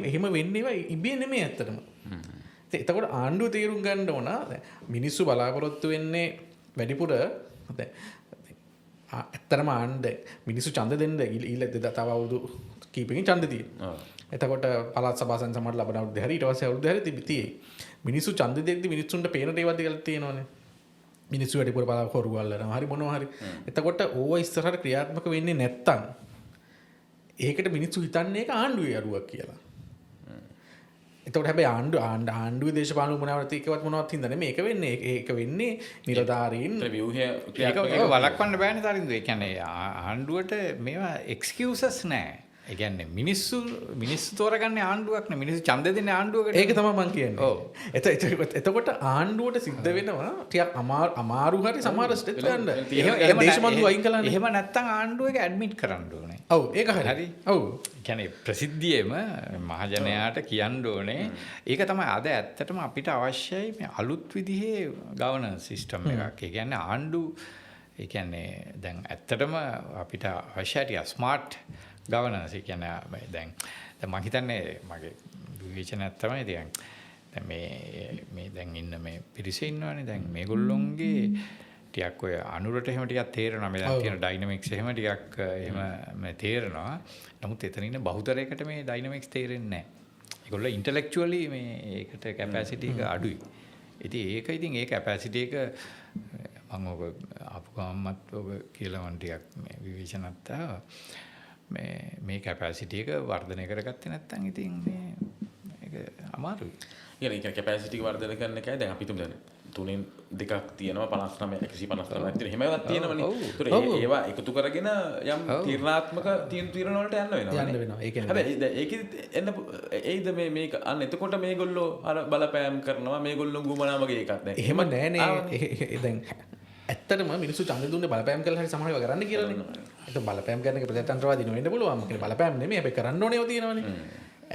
එහෙම වෙන්නේ ඉබේ නෙමෙයි ඇත්තටම. එතකොට ආණ්ඩුව තේරුම් ගන්න ඕන මිනිස්සු බලාපොරොත්තු වෙන්නේ වැඩිපුර ඇත්තටම මිනිස්සු ඡන්ද දෙන්න ඊළ තව අවුරුදු කීපකින් ඡන්ද තියෙනවා. එතකොට පළාත් සභා සංසමයට ලබන අවුරුද්ද හැරි ඊට පස්සේ අවුරුද්ද හැරි තිබිතියි. මිනිස්සු ඡන්ද දෙද්දි මිනිස්සුන්ට පේන දේවල් ටිකක් තියෙනවනේ. මිනිස්සු වැඩිපුර බලා හොරු අල්ලනවා හරි මොනවා හරි. එතකොට ඕව ඉස්සරහට ක්‍රියාත්මක වෙන්නේ නැත්තම් ඒකට මිනිස්සු හිතන්නේ ඒක ආණ්ඩුවේ අරුවක් කියලා. එතකොට හැබැයි ආණ්ඩුවේ දේශපාලන උපනාවෘත්ති එකවත් මොනවත් හින්දා නෙමෙයි ඒක වෙන්නේ. ඒක වෙන්නේ නිලධාරීන් ව්‍යුහය ඒක වළක්වන්න බෑනේ තරින්දු. ඒ කියන්නේ ආණ්ඩුවට මේවා එක්ස්කියුසස් නැහැ. ඒ කියන්නේ මිනිස්සු තෝරගන්නේ ආණ්ඩුවක් නේ. මිනිස්සු ඡන්ද දෙන්නේ ආණ්ඩුවකට. ඒක තමයි මම කියන්නේ. ඔව්. එතකොට ආණ්ඩුවට සිද්ධ වෙනවා ටිකක් අමාරු හරි සමහර ස්ටෙප් ගන්න. එහෙම දේශමන්දු අයින් කළානේ. එහෙම නැත්තම් ආණ්ඩුව එක ඇඩ්මිට් කරන්න ඕනේ. ඔව් ඒක හරි. ඔව්. කියන්නේ ප්‍රසිද්ධියේම මහජනයාට කියන්න ඕනේ. ඒක තමයි අද ඇත්තටම අපිට අවශ්‍යයි මේ අලුත් විදිහේ ගවර්නන්ස් සිස්ටම් එකක්. ඒ කියන්නේ ආණ්ඩු ඒ කියන්නේ දැන් ඇත්තටම අපිට අවශ්‍යයි ස්මාර්ට් ගවර්නන්ස්. ඒ කියන්නේ දැන් මම හිතන්නේ මගේ විවේචනයක් තමයි දැන් මේ දැන් ඉන්න මේ පිරිසේ ඉන්නවනේ දැන් මේගොල්ලොන්ගේ ටිකක් ඔය අනුරට එහෙම ටිකක් තේරෙනවා. මේ දැන් තියෙන ඩයිනමික්ස් එහෙම ටිකක් එහෙම මේ තේරෙනවා. නමුත් එතන ඉන්න බහුතරයකට මේ ඩයිනමික්ස් තේරෙන්නේ නැහැ. ඒගොල්ලෝ ඉන්ටෙලෙක්චුවලි මේ ඒකට කැපැසිටි එක අඩුයි. ඉතින් ඒ කැපැසිටි එක මම ඔබ ආපු ගමන්ත් ඔබ කියලා මම ටිකක් මේ විවේචනත් මේ කැපැසිටි එක වර්ධනය කරගත්තේ නැත්නම් ඉතින් මේක අමාරුයි. ඒක කැපැසිටි එක වර්ධනය කරන එකයි දැන් අපි තුමු දැන් තුනෙන් දෙකක් තියෙනවා 59 159ක් තියෙන හැමවත් තියෙනවනේ. ඒතර ඒවා එකතු කරගෙන යම් තීරණාත්මක තීරණ වලට යන්න වෙනවා. ඒ කියන්නේ හැබැයි ඒකෙදි එන්න ඒයිද මේක අන්න එතකොට මේගොල්ලෝ අර බලපෑම් කරනවා මේගොල්ලෝ ගුමනා වගේ එකක් දැන්. එහෙම නෑනේ. දැන් ඇත්තටම මිනිස්සු ඡන්දෙ දුන්නේ බලපෑම් කළා හරි සමහරව කරන්න කියලානේ. ඒක බලපෑම් කරන එක ප්‍රජාතන්ත්‍රවාදී නොවෙන්න පුළුවන්. මොකද බලපෑම් නෙමෙයි අපි කරන්න ඕනේ ඒවා තියෙනවානේ.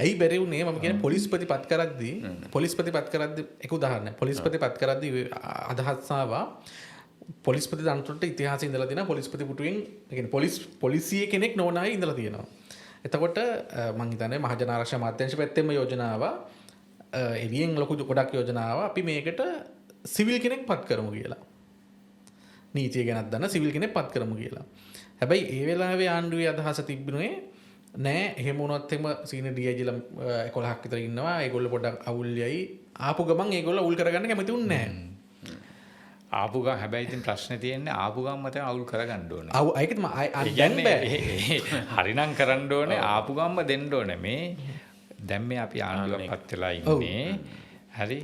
ඇයි බැරි වුනේ මම කියන්නේ පොලිස්පති පත් කරද්දී එක උදාහරණයක්. පොලිස්පති පත් කරද්දී අදහස් ආවා පොලිස්පති තන්ත්‍රයට ඉතිහාසය ඉඳලා තියෙනවා පොලිස්පති පුටුවෙන් ඒ කියන්නේ පොලිසිය කෙනෙක් නොවන අය ඉඳලා තියෙනවා. එතකොට මම හිතන්නේ මහජන ආරක්ෂා අමාත්‍යාංශ පැත්තෙන්ම යෝජනා ආවා එළියෙන් ලොකු ගොඩක් යෝජනා ආවා අපි මේකට සිවිල් කෙනෙක් පත් කරමු කියලා. නීතිය ගැනත් දන්න සිවිල් කෙනෙක් පත් කරමු කියලා. හැබැයි ඒ වෙලාවේ ආණ්ඩුවේ අදහස තිබුණේ නෑ එහෙම වුණොත් එම සීනියර් ඩීఐජිලා 11ක් විතර ඉන්නවා. ඒගොල්ලෝ පොඩ්ඩක් අවුල් යයි. ආපු ගමන් ඒගොල්ලෝ අවුල් කරගන්න කැමති උන්නේ නෑ. ආපු ගමන් හැබැයි ඉතින් ප්‍රශ්නේ තියෙන්නේ ආපු ගමන් මත අවුල් කරගන්න ඕනේ. ඒකත් දැන් බෑ. හරිනම් කරන්න ඕනේ ආපු ගමන් දෙන්න ඕනේ. මේ දැන් මේ අපි ආණ්ඩුවක් පත් වෙලා ඉන්නේ. හරි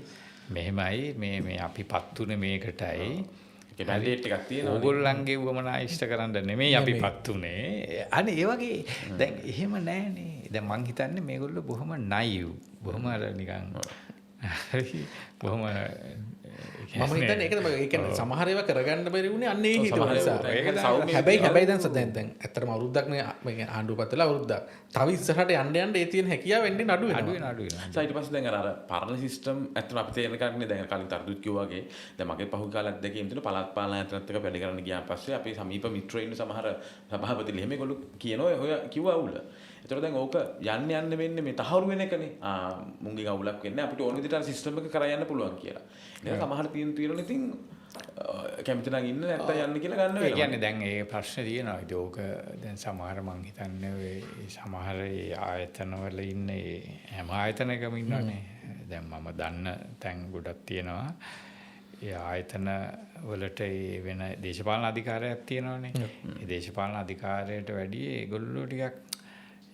මෙහෙමයි මේ අපි පත් උනේ මේකටයි. ඒක මැන්ඩේට් එකක් තියෙනවා. ඕගොල්ලන්ගේ වමනා ඉෂ්ට කරන්න නෙමෙයි අපි පත් උනේ. අනේ ඒ වගේ දැන් එහෙම නෑනේ. දැන් මං හිතන්නේ මේගොල්ලෝ බොහොම නයිව්. බොහොම අර නිකන් හරි බොහොම මම හිතන්නේ ඒක තමයි. ඒ කියන්නේ සමහර ඒවා කරගන්න බැරි වුණේ අන්න ඒ හේතුව නිසා. හැබැයි දැන් ඇත්තටම අවුරුද්දක් නේ ආණ්ඩුව පත් වෙලා අවුරුද්දක්. තව ඉස්සරහට යන්න ඒ තියෙන හැකියාව වෙන්නේ නඩු වෙනවා. ඊට පස්සේ දැන් අර පරණ සිස්ටම් ඇත්තටම අපි තේරෙන කන්නේ දැන් කලින් තරදුත් කිව්වා වගේ දැන් මගේ පහුගිය කාලයක් දෙකේම තියෙන පළාත් පාලන ආයතනත් එක්ක වැඩ කරන්න ගියාන් පස්සේ අපි සමීප මිත්‍රයින් සමහර සභාපතිලා එහෙම ඒගොල්ලෝ කියනවා ඔය කිව්වා අවුල. ඒතර දැන් ඕක යන්න වෙන්නේ මේ තහවුරු වෙන එකනේ. මුංගෙන් අවුලක් වෙන්නේ අපිට ඕන විදිහට අර සිස්ටම් එක කරා යන්න පුළුවන් කියලා. ඒක සමහර තියෙන ඉතින් කැමති නම් ඉන්න නැත්නම් යන්න කියලා ගන්න වෙනවා. ඒ කියන්නේ දැන් ඒ ප්‍රශ්නේ තියෙනවා. ඒක ඕක දැන් සමහර මං හිතන්නේ ඔය සමහර ආයතනවල ඉන්නේ හැම ආයතනයකම ඉන්නවනේ. දැන් මම දන්න තැන් ගොඩක් තියෙනවා. ඒ ආයතන වලට ඒ වෙන දේශපාලන අධිකාරියක් තියෙනවානේ. ඒ දේශපාලන අධිකාරියට වැඩිය ඒගොල්ලෝ ටිකක්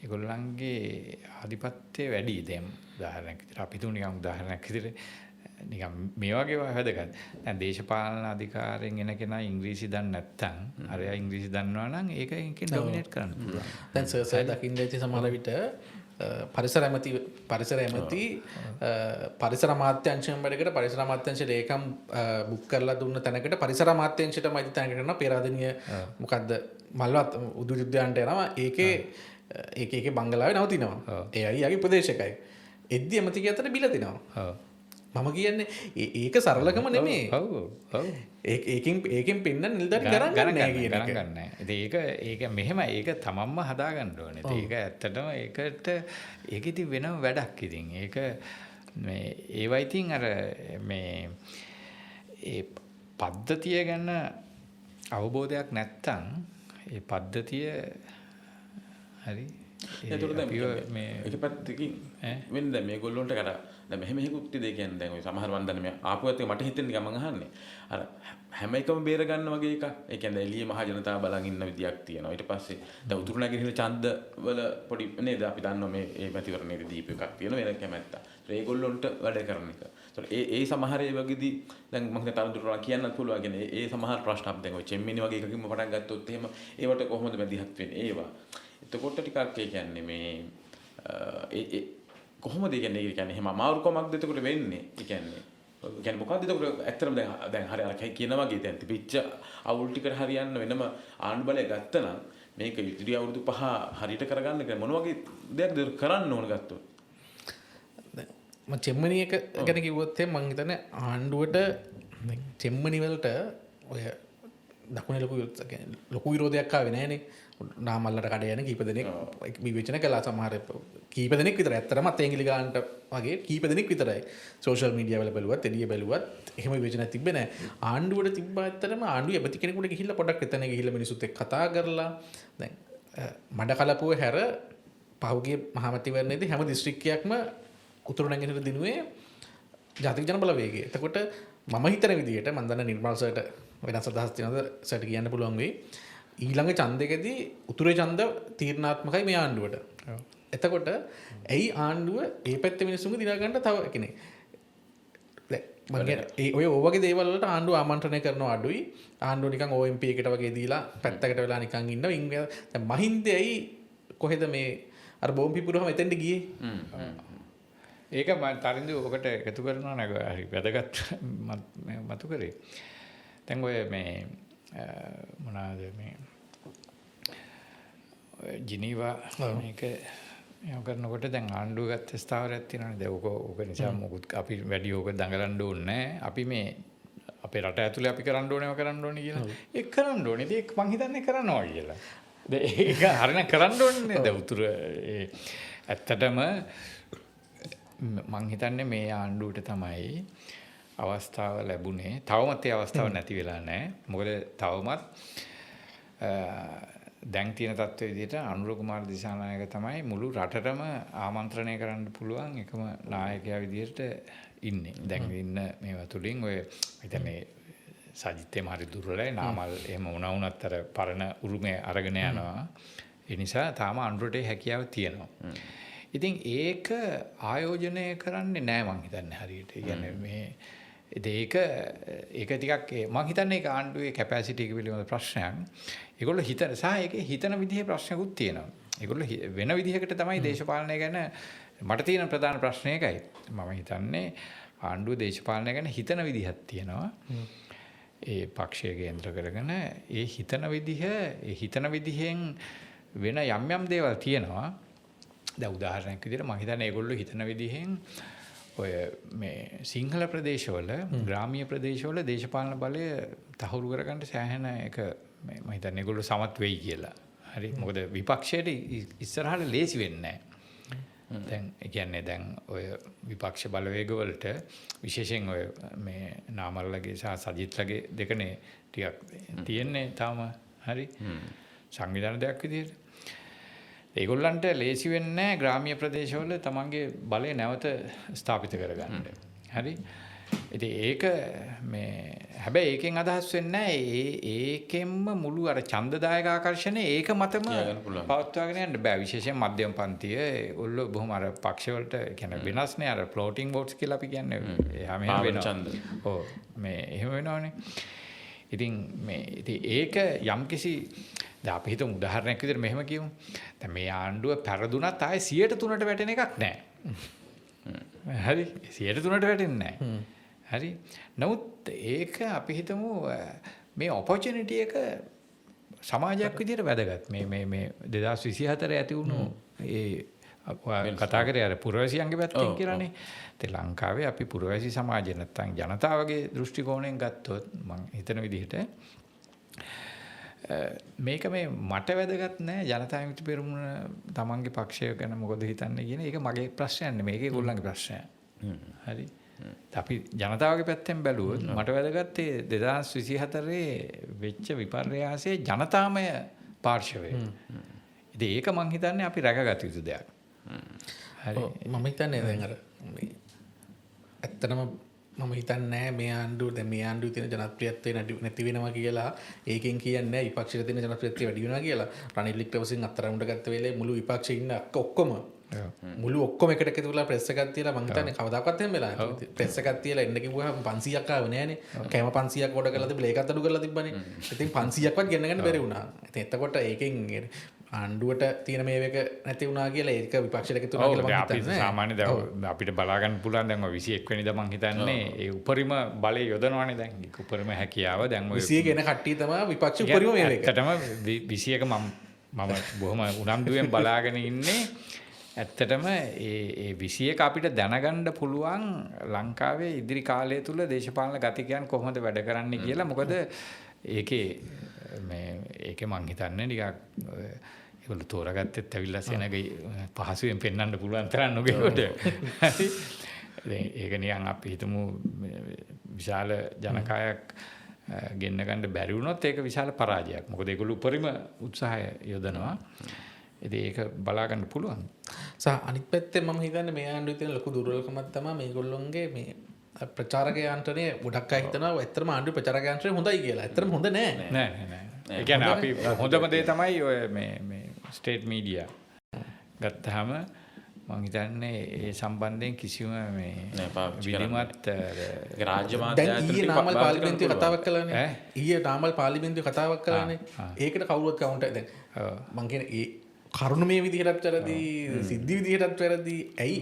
ඒගොල්ලන්ගේ ආධිපත්‍යය වැඩි. දැන් උදාහරණයක් විදිහට අපි තුන් නිකන් උදාහරණයක් විදිහට නිකන් මේ වගේ වැදගත්. දැන් දේශපාලන අධිකාරියෙන් එන කෙනා ඉංග්‍රීසි දන්නේ නැත්නම් අරයා ඉංග්‍රීසි දන්නවා නම් ඒක එකකින් ඩොමිනේට් කරන්න පුළුවන්. දැන් සර් දකින්න ඇති සමහර විට පරිසර ඇමති පරිසර අමාත්‍යාංශයෙන් වැඩකට පරිසර අමාත්‍යාංශ ලේකම් බුක් කරලා දුන්න තැනකට පරිසර අමාත්‍යාංශයටම අයිති තැනකට යනවා පේරාදෙණිය මොකද්ද මල්වත් උද්‍යානයට යනවා ඒකේ බංගලාවේ නවතිනවා. ඒ අයියාගේ ප්‍රදේශකයි. එද්දි ඇමතිගේ අතට බිල දෙනවා. මම කියන්නේ ඒක සරලකම නෙමෙයි. ඒකෙන් පෙන්න නිල්දන් ගණන් නැහැ කියන එක. ගණන් නැහැ. ඒක මෙහෙම ඒක තමන්ම හදා ගන්න ඕනේ. ඒක ඇත්තටම ඒකට ඒක ඉතින් වෙනම වැඩක් ඉතින්. ඒක මේ ඒවා ඉතින් අර මේ ඒ පද්ධතිය ගැන අවබෝධයක් නැත්තම් ඒ පද්ධතිය හරි ඒතර දැන් මේ එක පැත්තකින් වෙන දැන් මේගොල්ලොන්ට කර දැන් මෙහෙම හේකුත් දෙය කියන්නේ දැන් ඔය සමහර වන්දන මේ ආපුවත් මට හිතෙන්නේ නිකන් මං අහන්නේ අර හැම එකම බේර ගන්න වගේ එකක්. ඒ කියන්නේ එළියේ මහ ජනතාව බලන් ඉන්න විදියක් තියෙනවා. ඊට පස්සේ දැන් උතුරු නැගෙනහිර ඡන්ද වල පොඩි නේද අපි දන්නවා මේ මේ මැතිවරණයේ දීප එකක් තියෙනවා වෙන කැමැත්ත. ඒගොල්ලොන්ට වැඩ කරන එක. ඒතර ඒ සමහර ඒ වගේදී දැන් මම හිතා තනතුරට කියන්නත් පුළුවන්. කියන්නේ ඒ සමහර ප්‍රශ්න අපි දැන් ඔය චෙම්මිනි වගේ එකකින්ම පටන් ගත්තොත් එහෙම ඒවට කොහොමද මැදිහත් වෙන්නේ ඒවා. එතකොට ටිකක් ඒ කියන්නේ මේ ඒ කොහොමද ඒ කියන්නේ එහෙම අමාරුකමක්ද එතකොට වෙන්නේ? ඒ කියන්නේ මොකක්ද එතකොට ඇත්තටම දැන් හරි අර කියන වගේ දැන් තිබිච්ච අවුල් ටිකට හරියන්න වෙනම ආණ්ඩු බලය ගත්තා නම් මේක ඉදිරි අවුරුදු 5 හරියට කරගන්න කියලා මොන වගේ දෙයක්ද කරන්න ඕන ගත්තොත්? මම චෙම්මනි එක ගැන කිව්වොත් මම හිතන්නේ ආණ්ඩුවට චෙම්මනි වලට ඔය දකුණේ ලොකු විරෝධයක් ආවේ නැහනේ. නාමල්ලට කඩ යන කීප දෙනෙක් විවේචන කළා සමහර කීප දෙනෙක් විතර. ඇත්තටම අතෙන්ගිලි ගන්නට වගේ කීප දෙනෙක් විතරයි. සෝෂල් මීඩියා වල බැලුවත් එළිය බැලුවත් එහෙම විවේචනයක් තිබ්බේ නැහැ. ආණ්ඩුවට තිබ්බා ඇත්තටම ආණ්ඩුවේ ඇමති කෙනෙකුට ගිහිල්ලා පොඩක් එතන ගිහිල්ලා මිනිසුත් එක්ක කතා කරලා දැන් මඩ කලපුව හැර පහුගිය මහමැතිවරණයේදී හැම දිස්ත්‍රික්කයක්ම උතුරු නැගෙනහිර දිනුවේ ජාතික ජන බලවේගය. එතකොට මම හිතන විදිහට මම දන්න නිර්මල් සර්ට වෙනස් අදහස් තියෙනවද සර්ට කියන්න පුළුවන් වෙයි. ඊළඟ ඡන්දෙකදී උතුරේ ඡන්ද තීරණාත්මකයි මේ ආණ්ඩුවට. එතකොට ඇයි ආණ්ඩුව ඒ පැත්තේ මිනිස්සුන්ගේ දිනා ගන්න තව කෙනෙක්. ඔය වගේ දේවල් වලට ආණ්ඩුව ආමන්ත්‍රණය කරනවා අඩුයි. ආණ්ඩුව නිකන් OMP එකට වගේ දීලා පැත්තකට වෙලා නිකන් ඉන්නවා. දැන් මහින්දේ ඇයි කොහෙද මේ අර බෝම්බ පිපුරවම එතෙන්ට ගියේ? ඒක මම තරින්ද ඔකට එකතු කරනවා නේද? හරි වැදගත් මතු කරේ. දැන් ඔය මේ මොනවාද මේ ජිනීවා මේක එයා කරනකොට දැන් ආණ්ඩුව ගත්ත ස්ථාවරයක් තියෙනවානේ. දැන් ඕක නිසා මොකුත් අපි වැඩි ඕක දඟලන්න ඕනේ නැහැ. අපි මේ අපේ රට ඇතුලේ අපි කරන්න ඕනේ කියලා. ඒක කරන්න ඕනේ. ඒක මං හිතන්නේ කරනවා කියලා. ඒක හරියට කරන්න ඕනේ. දැන් උතුර ඇත්තටම මං හිතන්නේ මේ ආණ්ඩුවට තමයි අවස්ථාව ලැබුණේ. තවමත් ඒ අවස්ථාව නැති වෙලා නැහැ. මොකද තවමත් දැන් තියෙන තත්ත්වයේ විදිහට අනුර කුමාර දිසානායක තමයි මුළු රටටම ආමන්ත්‍රණය කරන්න පුළුවන් එකම නායකයා විදිහට ඉන්නේ. දැන් ඉන්න මේවා තුලින් ඔය හිතන්නේ සජිත්තේ මාරි දුර්වලයි නාමල් එහෙම වුණත් අර පරණ උරුමය අරගෙන යනවා. ඒ නිසා තාම අනුරට හැකියාව තියෙනවා. ඉතින් ඒක ආයෝජනය කරන්නේ නැහැ මං හිතන්නේ හරියට. ඒ කියන්නේ මේ ඒක ටිකක් මං හිතන්නේ ඒක ආණ්ඩුවේ කැපැසිටි එක පිළිබඳ ප්‍රශ්නයක්. ඒගොල්ලෝ හිතන සහ ඒකේ හිතන විදිහේ ප්‍රශ්නකුත් තියෙනවා. ඒගොල්ලෝ වෙන විදිහකට තමයි දේශපාලනය ගැන මට තියෙන ප්‍රධාන ප්‍රශ්නය ඒකයි. මම හිතන්නේ ආණ්ඩුව දේශපාලනය ගැන හිතන විදිහක් තියෙනවා. ඒ පක්ෂය කේන්ද්‍ර කරගෙන ඒ හිතන විදිහෙන් වෙන යම් දේවල් තියෙනවා. දැන් උදාහරණයක් විදිහට මම හිතන්නේ ඒගොල්ලෝ හිතන විදිහෙන් ඔය මේ සිංහල ප්‍රදේශවල ග්‍රාමීය ප්‍රදේශවල දේශපාලන බලය තහවුරු කරගන්න සෑහෙන එක මම හිතන්නේ ඒගොල්ලෝ සමත් වෙයි කියලා. හරි. මොකද විපක්ෂයට ඉස්සරහට ලේසි වෙන්නේ නැහැ. දැන් ඒ කියන්නේ දැන් ඔය විපක්ෂ බලවේගවලට විශේෂයෙන් ඔය මේ නාමල්ලගේ සහ සජිත්ලගේ දෙකනේ ටිකක් තියෙන්නේ තාම. හරි. සංවිධාන දෙයක් විදිහට. ඒගොල්ලන්ට ලේසි වෙන්නේ නැහැ ග්‍රාමීය ප්‍රදේශවල තමන්ගේ බලය නැවත ස්ථාපිත කරගන්න. හරි. ඉතින් ඒක මේ හැබැයි ඒකෙන් අදහස් වෙන්නේ නැහැ ඒකෙන්ම මුළු අර ඡන්දදායක ආකර්ෂණය ඒක මතම පවත්වාගෙන යන්න බෑ. විශේෂයෙන් මධ්‍යම පන්තිය ඒගොල්ලෝ බොහොම අර පක්ෂ වලට කියන්නේ වෙනස්නේ අර ෆ්ලෝටිං වෝට්ස් කියලා අපි කියන්නේ. එහා මෙහා වෙනවා. ඔව් මේ එහෙම වෙනවනේ. ඉතින් ඒක යම්කිසි දැන් අපි හිතමු උදාහරණයක් විදිහට මෙහෙම කියමු. දැන් මේ ආණ්ඩුව පෙරදුනත් ආයේ 103ට වැටෙන එකක් නැහැ. හරි 103ට වැටෙන්නේ නැහැ. හරි. නමුත් ඒක අපි හිතමු මේ ඔපචුනිටි එක සමාජයක් විදිහට වැදගත්. මේ 2024 ඇති වුණු ඒ කතා කරේ අර පුරවැසියන්ගේ පැත්තෙන් කියලානේ. ඉතින් ලංකාවේ අපි පුරවැසි සමාජය නැත්තම් ජනතාවගේ දෘෂ්ටි කෝණයෙන් ගත්තොත් මම හිතන විදිහට මේක මේ මට වැදගත් නෑ ජනතා විමුක්ති පෙරමුණ තමන්ගේ පක්ෂය ගැන මොකද හිතන්නේ කියන එක මගේ ප්‍රශ්නයක් නෙමෙයි මේක ඒගොල්ලන්ගේ ප්‍රශ්නයක්. හරි. අපි ජනතාවගේ පැත්තෙන් බැලුවොත් මට වැදගත් 2024 වෙච්ච විපර්යාසයේ ජනතාමය පාර්ශවය. ඉතින් ඒක මං හිතන්නේ අපි රැකගත යුතු දෙයක්. හරි. මම හිතන්නේ දැන් අර ඇත්තටම මම හිතන්නේ මේ ආණ්ඩුව දැන් මේ ආණ්ඩුවේ තියෙන ජනප්‍රියත්වය නැති වෙනවා කියලා ඒකෙන් කියන්නේ විපක්ෂයේ තියෙන ජනප්‍රියත්වය වැඩි වෙනවා කියලා. රනිල් වික්‍රමසිංහ අත්තරමුඩ ගත්ත වෙලේ මුළු විපක්ෂයේ ඉන්න ඔක්කොම එකට එකතු වෙලා ප්‍රෙස් එකක් තියලා මං හිතන්නේ කවදාකවත් එහෙම වෙලා නැහැ. ප්‍රෙස් එකක් තියලා එන්න කිව්වහම 500ක් ආව නෑනේ. කැම 500ක් ඕඩර් කරලා තිබ්බලා ඒකත් අඩු කරලා තිබ්බනේ. ඉතින් 500ක්වත් ගෙන්න ගන්න බැරි වුණා. ඉතින් එතකොට ඒකෙන් ආණ්ඩුවට තියෙන මේක නැති වුණා කියලා ඒක විපක්ෂයට එකතු වුණා කියලා මම හිතන්නේ. සාමාන්‍ය දැන් අපිට බලා ගන්න පුළුවන් දැන් ඔය 21 වෙනිදා මම හිතන්නේ ඒ උපරිම බලය යොදනවානේ දැන්. ඒක උපරිම හැකියාව දැන් ඔය 21 එන කට්ටිය තමයි විපක්ෂ උපරිම මේක. ඇත්තටම 21 මම බොහොම උනන්දුවෙන් බලාගෙන ඉන්නේ. ඇත්තටම ඒ 21 අපිට දැනගන්න පුළුවන් ලංකාවේ ඉදිරි කාලය තුල දේශපාලන ගතිකයන් කොහොමද වැඩ කරන්නේ කියලා. මොකද ඒකේ මං හිතන්නේ ටිකක් ඒගොල්ලෝ තෝරාගත්තෙත් ඇවිල්ලා සෙනග පහසුවෙන් පෙන්වන්න පුළුවන් තරම් නොගෙවට. ඒක නිකන් අපි හිතමු විශාල ජනකායක් ගෙන්න ගන්න බැරි වුණොත් ඒක විශාල පරාජයක්. මොකද ඒගොල්ලෝ උපරිම උත්සාහය යොදනවා. ඉතින් ඒක බලා ගන්න පුළුවන්. සහ අනිත් පැත්තෙන් මම හිතන්නේ මේ ආණ්ඩුවේ තියෙන ලොකු දුර්වලකමක් තමයි මේගොල්ලොන්ගේ මේ ප්‍රචාරක යාන්ත්‍රණය ගොඩක් අය හිතනවා ඇත්තටම ආණ්ඩුවේ ප්‍රචාරක යාන්ත්‍රණය හොඳයි කියලා. ඇත්තටම හොඳ නෑ. නෑ. ඒ කියන්නේ අපි හොඳම දේ තමයි ඔය මේ ස්ටේට් මීඩියා ගත්තාම මම හිතන්නේ ඒ සම්බන්ධයෙන් කිසිම මේ විලිමත් රාජ්‍ය මාධ්‍ය ඊයේ නාමල් පාර්ලිමේන්තුවේ කතාවක් කළානේ. ඊයේ නාමල් පාර්ලිමේන්තුවේ කතාවක් කළානේ. ඒකට කවුරුත් කවුන්ටර් දැන් මම කියන්නේ කරුණු මේ විදිහටත් වැරදි සිද්ධි විදිහටත් වැරදි ඇයි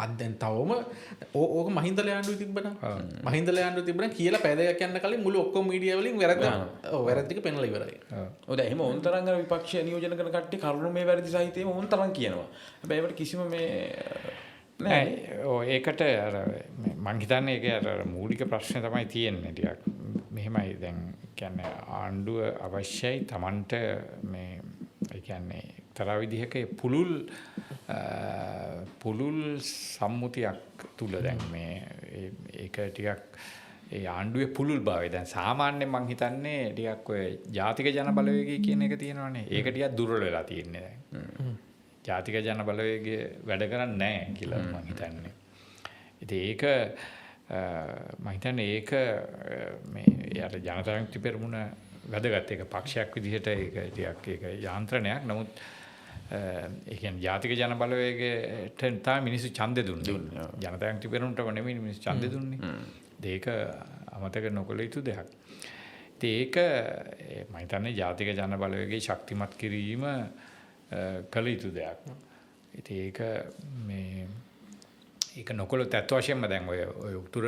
අදැන් තවම ඕක මහින්දල ආණ්ඩුව තිබ්බන මහින්දල ආණ්ඩුව තිබ්බන කියලා පැදයක් යන්න කලින් මුළු ඔක්කොම මීඩියා වලින් වැරද්ද ටික පෙන්වලා ඉවරයි. ඔව් දැන් එහෙම ඕන තරම් අර විපක්ෂ නියෝජන කරන කට්ටිය කරුණු මේ වැරදි සහිතේම ඕන තරම් කියනවා. හැබැයි ඒකට කිසිම මේ නෑ ඒකට අර මං හිතන්නේ ඒක අර මූලික ප්‍රශ්නේ තමයි තියෙන්නේ ටිකක්. මෙහෙමයි දැන් කියන්නේ ආණ්ඩුව අවශ්‍යයි Tamanට මේ ඒ කියන්නේ තරහ විදිහක පුළුල් සම්මුතියක් තුල දැන් මේ ඒක ටිකක් ඒ ආණ්ඩුවේ පුළුල් භාවය දැන් සාමාන්‍යයෙන් මං හිතන්නේ ටිකක් ඔය ජාතික ජන බලවේගය කියන එක තියෙනවනේ ඒක ටිකක් දුර්වල වෙලා තියෙන්නේ දැන් ජාතික ජන බලවේගය වැඩ කරන්නේ නැහැ කියලා මම හිතන්නේ. ඉතින් ඒක මම හිතන්නේ ඒක මේ අර ජනතා විමුක්ති පෙරමුණ වැදගත් ඒක පක්ෂයක් විදිහට ඒක ටිකක් ඒක යාන්ත්‍රණයක්. නමුත් ඒ කියන්නේ ජාතික ජන බලවේගයට තමයි මිනිස්සු ඡන්දෙ දුන්නේ. ජනතා විමුක්ති පෙරමුණටම නෙමෙයි මිනිස්සු ඡන්දෙ දුන්නේ. ඒක අමතක නොකළ යුතු දෙයක්. ඉතින් ඒක මම හිතන්නේ ජාතික ජන බලවේගයේ ශක්තිමත් කිරීම කළ යුතු දෙයක්. ඉතින් ඒක මේ ඒක නොකළොත් ඇත්ත වශයෙන්ම දැන් ඔය උතුර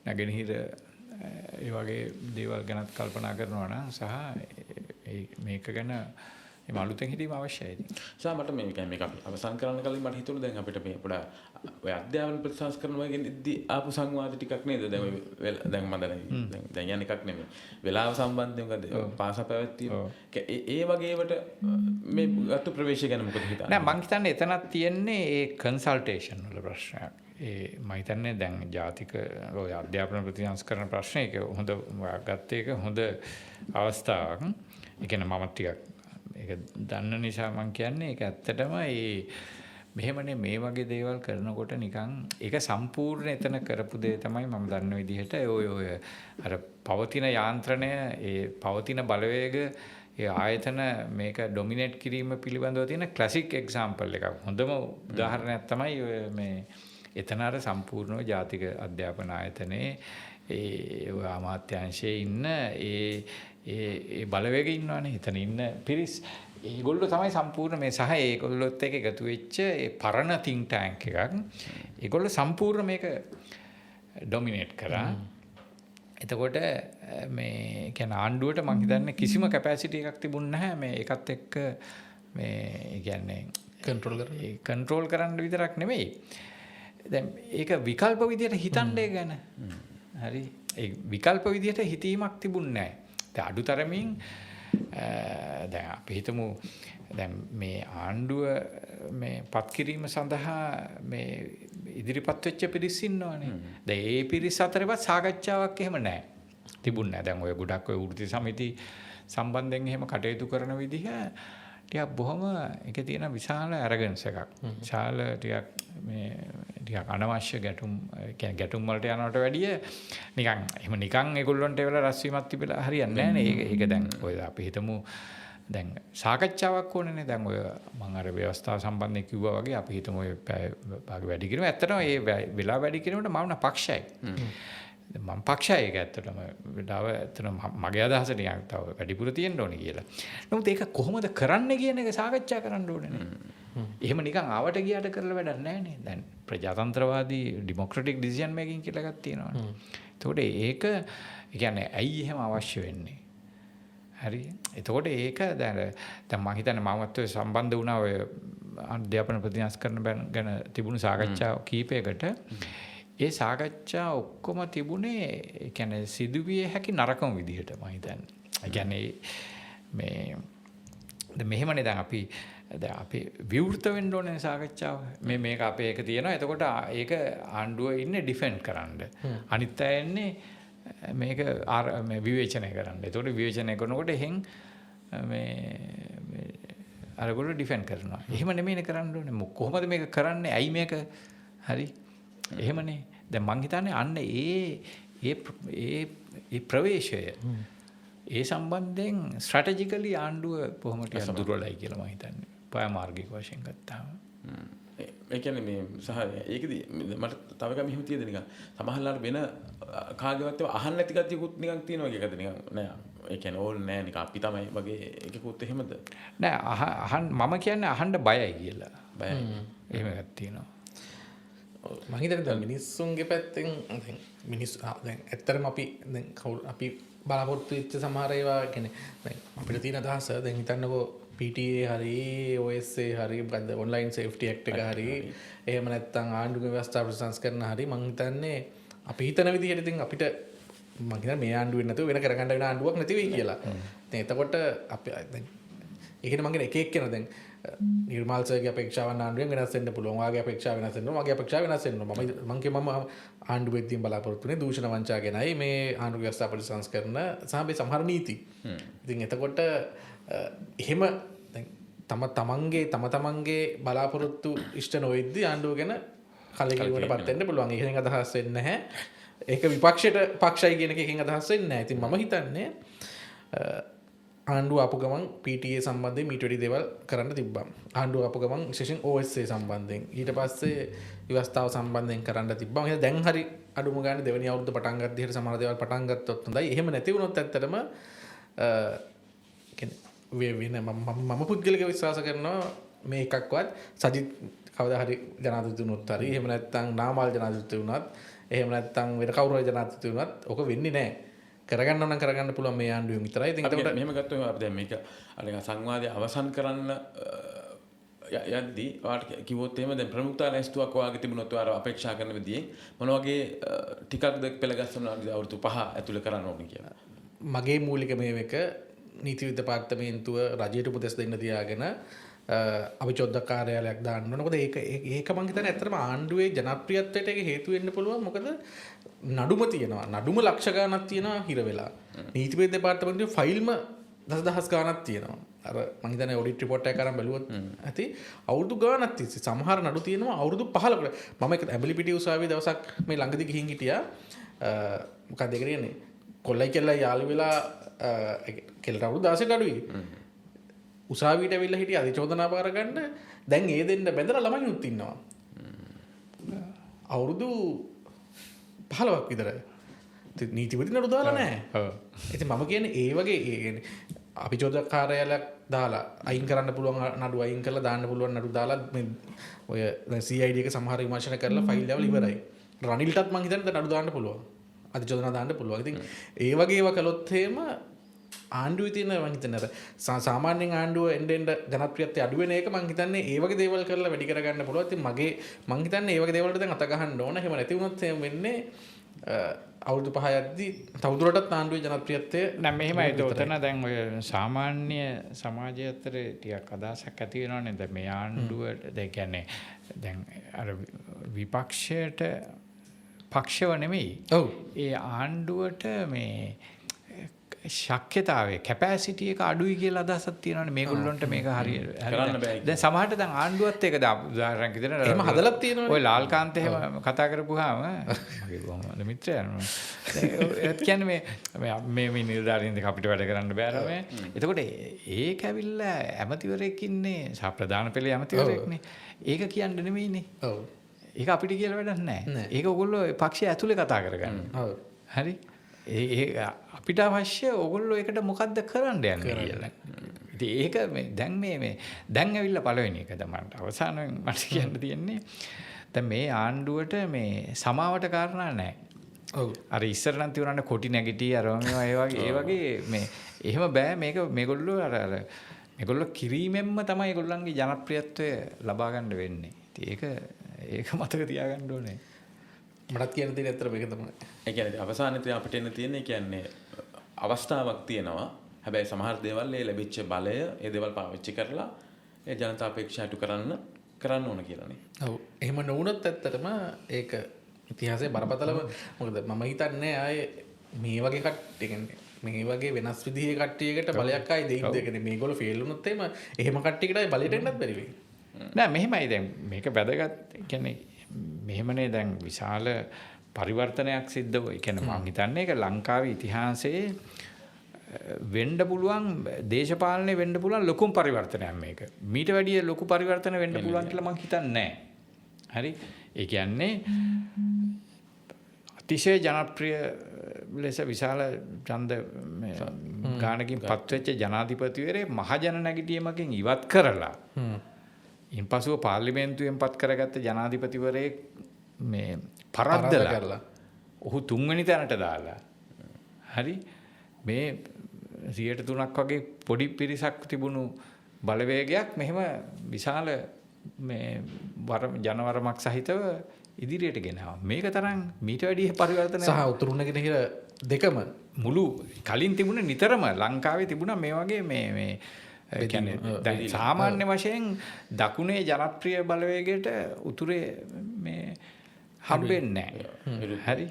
නැගෙනහිර ඒ වගේ දේවල් ගැන කල්පනා කරනවා නම් සහ මේක ගැන මේ අලුතෙන් හිතීම අවශ්‍යයි. සහ මට මේක අපි අවසන් කරන්න කලින් මට හිතුණා දැන් අපිට මේ පොඩා ඔය අධ්‍යාපන ප්‍රතිසංස්කරණ වගේ ඉද්දී ආපු සංවාද ටිකක් නේද දැන් මම දැන් යන එකක් නෙමෙයි. වෙලාව සම්බන්ධයෙන් මොකද පාසා පැවැත්වීම ඒ වගේවට මේ අතු ප්‍රවේශය ගැන මොකද හිතන්නේ? නෑ මං හිතන්නේ එතනක් තියෙන්නේ ඒ කන්සල්ටේෂන් වල ප්‍රශ්නයක්. මම හිතන්නේ දැන් ජාතික ඔය අධ්‍යාපන ප්‍රතිසංස්කරණ ප්‍රශ්නේ ඒක හොඳ ගත්ත එක හොඳ අවස්ථාවක්. ඒ කියන්නේ මම ටිකක් ඒක දන්න නිසා මම කියන්නේ ඒක ඇත්තටම මෙහෙමනේ මේ වගේ දේවල් කරනකොට නිකන් ඒක සම්පූර්ණ එතන කරපු දේ තමයි මම දන්න විදිහට ඔය අර පවතින යාන්ත්‍රණය ඒ පවතින බලවේග ඒ ආයතන මේක ඩොමිනේට් කිරීම පිළිබඳව තියෙන ක්ලාසික් එක්සැම්පල් එකක්. හොඳම උදාහරණයක් තමයි මේ එතන අර සම්පූර්ණව ජාතික අධ්‍යාපන ආයතනයේ ඒ අමාත්‍යාංශයේ ඉන්න ඒ බලවේග ඉන්නවනේ එතන ඉන්න පිරිස් ඒගොල්ලෝ තමයි සම්පූර්ණ මේ සහ ඒගොල්ලොත් එක්ක එකතු වෙච්ච ඒ පරණ think tank එකක් ඒගොල්ලෝ සම්පූර්ණ මේක ඩොමිනේට් කරා. එතකොට මේ කියන්නේ ආණ්ඩුවට මම හිතන්නේ කිසිම කැපැසිටි එකක් තිබුණ නැහැ මේ එකත් එක්ක මේ කියන්නේ කන්ට්‍රෝල් කරන්න විතරක් නෙමෙයි. දැන් ඒක විකල්ප විදියට හිතන්නේ ගැන හරි ඒ විකල්ප විදියට හිතීමක් තිබුණ නැහැ. දැන් අඩුතරමින් දැන් අපි හිතමු දැන් මේ ආණ්ඩුව මේ පත් කිරීම සඳහා මේ ඉදිරිපත් වෙච්ච පිරිස් ඉන්නවනේ. දැන් ඒ පිරිස් අතරේවත් සාකච්ඡාවක් එහෙම නැහැ. තිබුණ නැහැ. දැන් ඔය ගොඩක් ඔය වෘත්ති සමිති සම්බන්ධයෙන් එහෙම කටයුතු කරන විදිහ ටිකක් බොහොම ඒකේ තියෙන විශාල ඇරගන්ස් එකක්. විශාල ටිකක් අනවශ්‍ය ගැටුම් වලට යනවට වැඩිය නිකන් ඒගොල්ලන්ට ඒවල රැස්වීමක් තිබිලා හරියන්නේ නැහැ නේ. ඒක දැන් ඔය අපි හිතමු දැන් සාකච්ඡාවක් ඕනේනේ. දැන් ඔය මම අර ව්‍යවස්ථාව සම්බන්ධයෙන් කිව්වා වගේ අපි හිතමු ඔය භාග වැඩි කිරීම. ඇත්තටම ඒ වෙලාව වැඩි කිරීමට මම නම් පක්ෂයි. මම පක්ෂයි ඒක ඇත්තටම වෙලාව ඇත්තටම මගේ අදහස ටිකක් තව වැඩිපුර තියෙන්න ඕනේ කියලා. නමුත් ඒක කොහොමද කරන්නේ කියන එක සාකච්ඡා කරන්න ඕනේ නේ. එහෙම නිකන් ආවට ගියාට කරලා වැඩක් නැහැ නේ. දැන් ප්‍රජාතන්ත්‍රවාදී ඩෙමොක්‍රැටික් ඩිසිෂන් මේකින් කියලා එකක් තියෙනවානේ. එතකොට ඒක කියන්නේ ඇයි එහෙම අවශ්‍ය වෙන්නේ? හරි. එතකොට ඒක දැන් මම හිතන්නේ මමත් ඔය සම්බන්ධ වුණා ඔය අධ්‍යාපන ප්‍රතිසංස්කරණ ගැන තිබුණු සාකච්ඡා කීපයකට. ඒ සාකච්ඡා ඔක්කොම තිබුණේ ඒ කියන්නේ සිදුවිය හැකි නරකම විදිහට මම හිතන්නේ. ඒ කියන්නේ මේ මෙහෙමනේ දැන් අපි විවෘත වෙන්න ඕනේ සාකච්ඡාව. මේක අපේ එක තියෙනවා. එතකොට ඒක ආණ්ඩුව ඉන්නේ ඩිෆෙන්ඩ් කරන්න. අනිත් අය ඉන්නේ මේක විවේචනය කරන්න. එතකොට විවේචනය කරනකොට එහෙන් මේ අරගොල්ලෝ ඩිෆෙන්ඩ් කරනවා. එහෙම නෙමෙයිනේ කරන්න ඕනේ. කොහොමද මේක කරන්නේ? ඇයි මේක හරි? එහෙමනේ. දැන් මං හිතන්නේ අන්න ඒ ප්‍රවේශය ඒ සම්බන්ධයෙන් ස්ට්‍රැටජිකලි ආණ්ඩුව කොහොම ටිකක් දුර්වලයි කියලා මම හිතන්නේ. පයමාර්ගික වශයෙන් ගත්තාම. ඒ කියන්නේ මේ සහ ඒකදී මට තව එකක් මෙහෙම තියෙද නිකන් සමහරවල්ලාට වෙන කාගේවත් අහන්න නැති ගතියකුත් නිකන් තියෙනවා ඒකද නිකන් නෑ ඒ කියන්නේ ඕනේ නෑ නිකන් අපි තමයි වගේ එකකුත් එහෙමද? නෑ මම කියන්නේ අහන්න බයයි කියලා. බයයි. එහෙම එකක් තියෙනවා. මම හිතන්නේ දැන් මිනිස්සුන්ගේ පැත්තෙන් දැන් මිනිස්සු දැන් ඇත්තටම අපි දැන් අපි බලාපොරොත්තු වෙච්ච සමහර ඒවා කියන්නේ දැන් අපිට තියෙන අදහස දැන් හිතන්නකෝ PTA හරි OSA හරි මොකද්ද ඔන්ලයින් සේෆ්ටි ඇක්ට් එක හරි එහෙම නැත්නම් ආණ්ඩුවේ ව්‍යවස්ථා ප්‍රතිසංස්කරණ හරි මම හිතන්නේ අපි හිතන විදිහට ඉතින් අපිට මම හිතන්නේ මේ ආණ්ඩුවෙන් නැතුව වෙන කරගන්න වෙන ආණ්ඩුවක් නැති වෙයි කියලා. ඉතින් එතකොට අපි දැන් ඒකනේ මම කියන එක එක්කෙනා දැන් නිර්මාල්සගේ අපේක්ෂාවන් ආණ්ඩුවෙන් වෙනස් වෙන්න පුළුවන්. වාගේ අපේක්ෂාව වෙනස් වෙනවා. මගේ අපේක්ෂාව වෙනස් වෙනවා. මම ආණ්ඩුවෙද්දීන් බලාපොරොත්තු වෙන්නේ දූෂණ වංචා ගැනයි මේ ආණ්ඩු ව්‍යවස්ථා පරිසංස්කරණ සහ මේ සමහර නීති. ඉතින් එතකොට එහෙම දැන් තමන්ගේ බලාපොරොත්තු ඉෂ්ට නොවෙද්දී ආණ්ඩුව ගැන කලකිරීමකටපත් වෙන්න පුළුවන්. ඒකෙන් අදහස් වෙන්නේ නැහැ. ඒක විපක්ෂයට පක්ෂයි කියන එකකින් අදහස් වෙන්නේ නැහැ. ඉතින් මම හිතන්නේ ආණ්ඩුව ආපු ගමන් PTA සම්බන්ධයෙන් මීට වැඩි දේවල් කරන්න තිබ්බා. ආණ්ඩුව ආපු ගමන් විශේෂයෙන් OSA සම්බන්ධයෙන් ඊට පස්සේ විවස්ථාව සම්බන්ධයෙන් කරන්න තිබ්බා. මම දැන් හරි අඩුම ගානේ දෙවෙනි අවුරුද්ද පටන් ගන්න දිහට සමහර දේවල් පටන් ගත්තොත් හොඳයි. එහෙම නැති වුණොත් ඇත්තටම කියන්නේ මම පුද්ගලිකව විශ්වාස කරනවා මේ එකක්වත් සජිත් කවදා හරි ජනාධිපති වුණොත් හරි එහෙම නැත්නම් නාමල් ජනාධිපති වුණත් එහෙම නැත්නම් වෙන කවුරු හරි ජනාධිපති වුණත් ඔක වෙන්නේ නැහැ. කරගන්න නම් කරගන්න පුළුවන් මේ ආණ්ඩුවෙන් විතරයි. ඉතින් ඒකට මෙහෙම ගත්තොත් අපි දැන් මේක අර සංවාදය අවසන් කරන්න යද්දී ඔයාලට කිව්වොත් එහෙම දැන් ප්‍රමුඛතා ලැයිස්තුවක් ඔයාගේ තිබුණොත් ඔයාලා අපේක්ෂා කරන විදියෙන් මොන වගේ ටිකක්ද පෙළ ගස්සනවා අවුරුදු 5 ඇතුළේ කරන්න ඕනේ කියලා. මගේ මූලික මේක නීති දෙපාර්තමේන්තුව රජයට උපදෙස් දෙන්න තියාගෙන අවිචෝද්ද කාර්යාලයක් දාන්න ඕන. මොකද ඒක මං හිතන්නේ ඇත්තටම ආණ්ඩුවේ ජනප්‍රියත්වයට ඒක හේතු වෙන්න පුළුවන්. මොකද නඩුම තියෙනවා. නඩුම ලක්ෂ ගණනක් තියෙනවා හිර වෙලා. නීතිපති දෙපාර්තමේන්තුවේ ෆයිල්ම දසදහස් ගණනක් තියෙනවා. අර මං හිතන්නේ ඔඩිට් රිපෝට් එකක් අරන් බැලුවොත් ඇති අවුරුදු ගණනක් තිස්සේ සමහර නඩු තියෙනවා අවුරුදු 15කට. මම ඒක ඇඹිලිපිටිය උසාවියේ දවසක් මේ ළඟදී ගිහින් හිටියා. මොකක්ද ඒක කියන්නේ? කොල්ලයි කෙල්ලයි යාළු වෙලා කෙල්ලට අවුරුදු 16කට අඩුයි. උසාවියට ඇවිල්ලා හිටිය අධිචෝදනා බාර ගන්න දැන් ඒ දෙන්න බැඳලා ළමයිනුත් ඉන්නවා. අවුරුදු 15ක් විතර. නීතිපති නඩු දාලා නැහැ. ඉතින් මම කියන්නේ ඒ වගේ කියන්නේ අභිචෝදක කාර්යාලයක් දාලා අයින් කරන්න පුළුවන් නඩු අයින් කරලා දාන්න පුළුවන් නඩු දාලා මේ ඔය CID එක සමහර විමර්ශන කරලා ෆයිල් ලෙවල් ඉවරයි. රනිල්ටත් මං හිතන්නේ නඩු දාන්න පුළුවන්. අධිචෝදනා දාන්න පුළුවන්. ඉතින් ඒ වගේ ඒවා කළොත් එහෙම ආණ්ඩුවේ තියෙන මං හිතන්නේ අර සාමාන්‍යයෙන් ආණ්ඩුව එන්න ජනප්‍රියත්වය අඩු වෙන එක මං හිතන්නේ ඒ වගේ දේවල් කරලා වැඩි කරගන්න පුළුවන්. ඉතින් මං හිතන්නේ ඒ වගේ දේවල් වලට දැන් අත ගහන්න ඕන. එහෙම නැති වුණොත් එහෙම වෙන්නේ අවුරුදු 5 යද්දී තවදුරටත් ආණ්ඩුවේ ජනප්‍රියත්වය නෑ මෙහෙමයි. උතන දැන් ඔය සාමාන්‍ය සමාජය අතර ටිකක් අදහසක් ඇති වෙනවනේ. දැන් මේ ආණ්ඩුවට දැන් කියන්නේ දැන් අර විපක්ෂයට පක්ෂව නෙමෙයි. ඔව්. ඒ ආණ්ඩුවට මේ ශක්්‍යතාවය කැපැසිටි එක අඩුයි කියලා අදහසක් තියෙනවානේ මේගොල්ලොන්ට මේක හරියට කරන්න බෑ. දැන් සමහරට දැන් ආණ්ඩුවත් ඒක උදාහරණයක් විදිහට එහෙම හදලා තියෙනවනේ. ඔය ලාල්කාන්ත එහෙම කතා කරපුවාම මගේ බොහොම මිත්‍රයන් ඒත් කියන්නේ මේ නිලධාරීන් දෙක අපිට වැඩ කරන්න බෑ. එතකොට ඒක ඇවිල්ලා ඇමතිවරයෙක් ඉන්නේ ප්‍රධාන පෙළේ ඇමතිවරයෙක්නේ. ඒක කියන්න නෙමෙයිනේ. ඔව්. ඒක අපිට කියලා වැඩක් නැහැ. ඒක ඔයගොල්ලෝ පක්ෂය ඇතුලේ කතා කරගන්න. ඔව්. හරි. ඒ අපිට අවශ්‍ය ඔයගොල්ලෝ ඒකට මොකද්ද කරන්න යන්නේ කියලා. ඉතින් ඒක දැන් දැන් ඇවිල්ලා පළවෙනි එක තමයි අවසානයෙන් මට කියන්න තියෙන්නේ. දැන් මේ ආණ්ඩුවට මේ සමාවට කාරණා නැහැ. ඔව්. අර ඉස්සර නම් තියුණානේ කොටි නැගිටි අර ඒ වගේ මේ එහෙම බෑ මේගොල්ලෝ මේගොල්ලෝ කිරීමෙන්ම තමයි ඒගොල්ලන්ගේ ජනප්‍රියත්වය ලබා ගන්න වෙන්නේ. ඉතින් ඒක මතක තියාගන්න ඕනේ. මටත් කියන්න තියෙන ඇත්තට මේක තමයි. ඒ කියන්නේ අවසානයේදී අපිට එන්න තියෙන්නේ කියන්නේ අවස්ථාවක් තියෙනවා. හැබැයි සමහර දේවල් ඒ ලැබිච්ච බලය ඒ දේවල් පාවිච්චි කරලා ඒ ජනතා අපේක්ෂා ඉටු කරන්න ඕන කියලානේ. ඔව්. එහෙම නොවුනොත් ඇත්තටම ඒක ඉතිහාසයේ බරපතලම මොකද මම හිතන්නේ ආයේ මේ වගේ කට්ටිය කියන්නේ මේ වගේ වෙනස් විදිහේ කට්ටියකට බලයක් ආයේ දෙයිද කියන්නේ මේගොල්ලෝ ෆේල් වුණොත් එහෙම කට්ටියකට ආයේ බලයට එන්නත් බැරි වෙයි. නෑ මෙහෙමයි දැන් මේක වැදගත් කියන්නේ මෙහෙමනේ දැන් විශාල පරිවර්තනයක් සිද්ධ වෙයි. කියන්නේ මම හිතන්නේ ඒක ලංකාවේ ඉතිහාසයේ වෙන්න පුළුවන් දේශපාලනේ වෙන්න පුළුවන් ලොකුම පරිවර්තනයක් මේක. මීට වැඩිය ලොකු පරිවර්තන වෙන්න පුළුවන් කියලා මම හිතන්නේ නැහැ. හරි. ඒ කියන්නේ අතිශය ජනප්‍රිය ලෙස විශාල ඡන්ද ගානකින් පත්වෙච්ච ජනාධිපතිවරේ මහජන නැගිටීමකින් ඉවත් කරලා ඉන්පසුව පාර්ලිමේන්තුවෙන් පත් කරගත්ත ජනාධිපතිවරේ මේ පරද්දලා ඔහු තුන්වෙනි තැනට දාලා හරි මේ 3% වගේ පොඩි පිරිසක් තිබුණු බලවේගයක් මෙහෙම විශාල මේ ජනවරමක් සහිතව ඉදිරියට ගෙනවා. මේක තරම් මීට වැඩිය පරිවර්තන සහ උතුරුණගෙන හිර දෙකම මුළු කලින් තිබුණ නිතරම ලංකාවේ තිබුණා මේ වගේ මේ කියන්නේ දැන් සාමාන්‍ය වශයෙන් දකුණේ ජනප්‍රිය බලවේගයට උතුරේ මේ හම්බෙන්නේ නැහැ. හරි.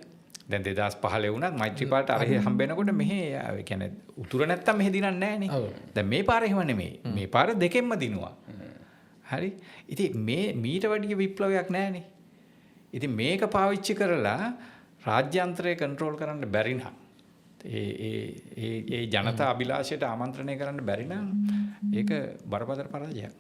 දැන් 2015 වුණත් මෛත්‍රීපාලට අරහේ හම්බෙනකොට මෙහි ඒ කියන්නේ උතුර නැත්තම් මෙහෙ දිනන්නේ නැහැ නේ. දැන් මේ පාර එහෙම නෙමෙයි. මේ පාර දෙකෙන්ම දිනුවා. හරි. ඉතින් මේ මීට වැඩිය විප්ලවයක් නැහැනේ. ඉතින් මේක පාවිච්චි කරලා රාජ්‍යාන්තරය කන්ට්‍රෝල් කරන්න බැරි නම් ඒ ජනතා අභිලාෂයට ආමන්ත්‍රණය කරන්න බැරි නම් ඒක බරපතල පරාජයක්.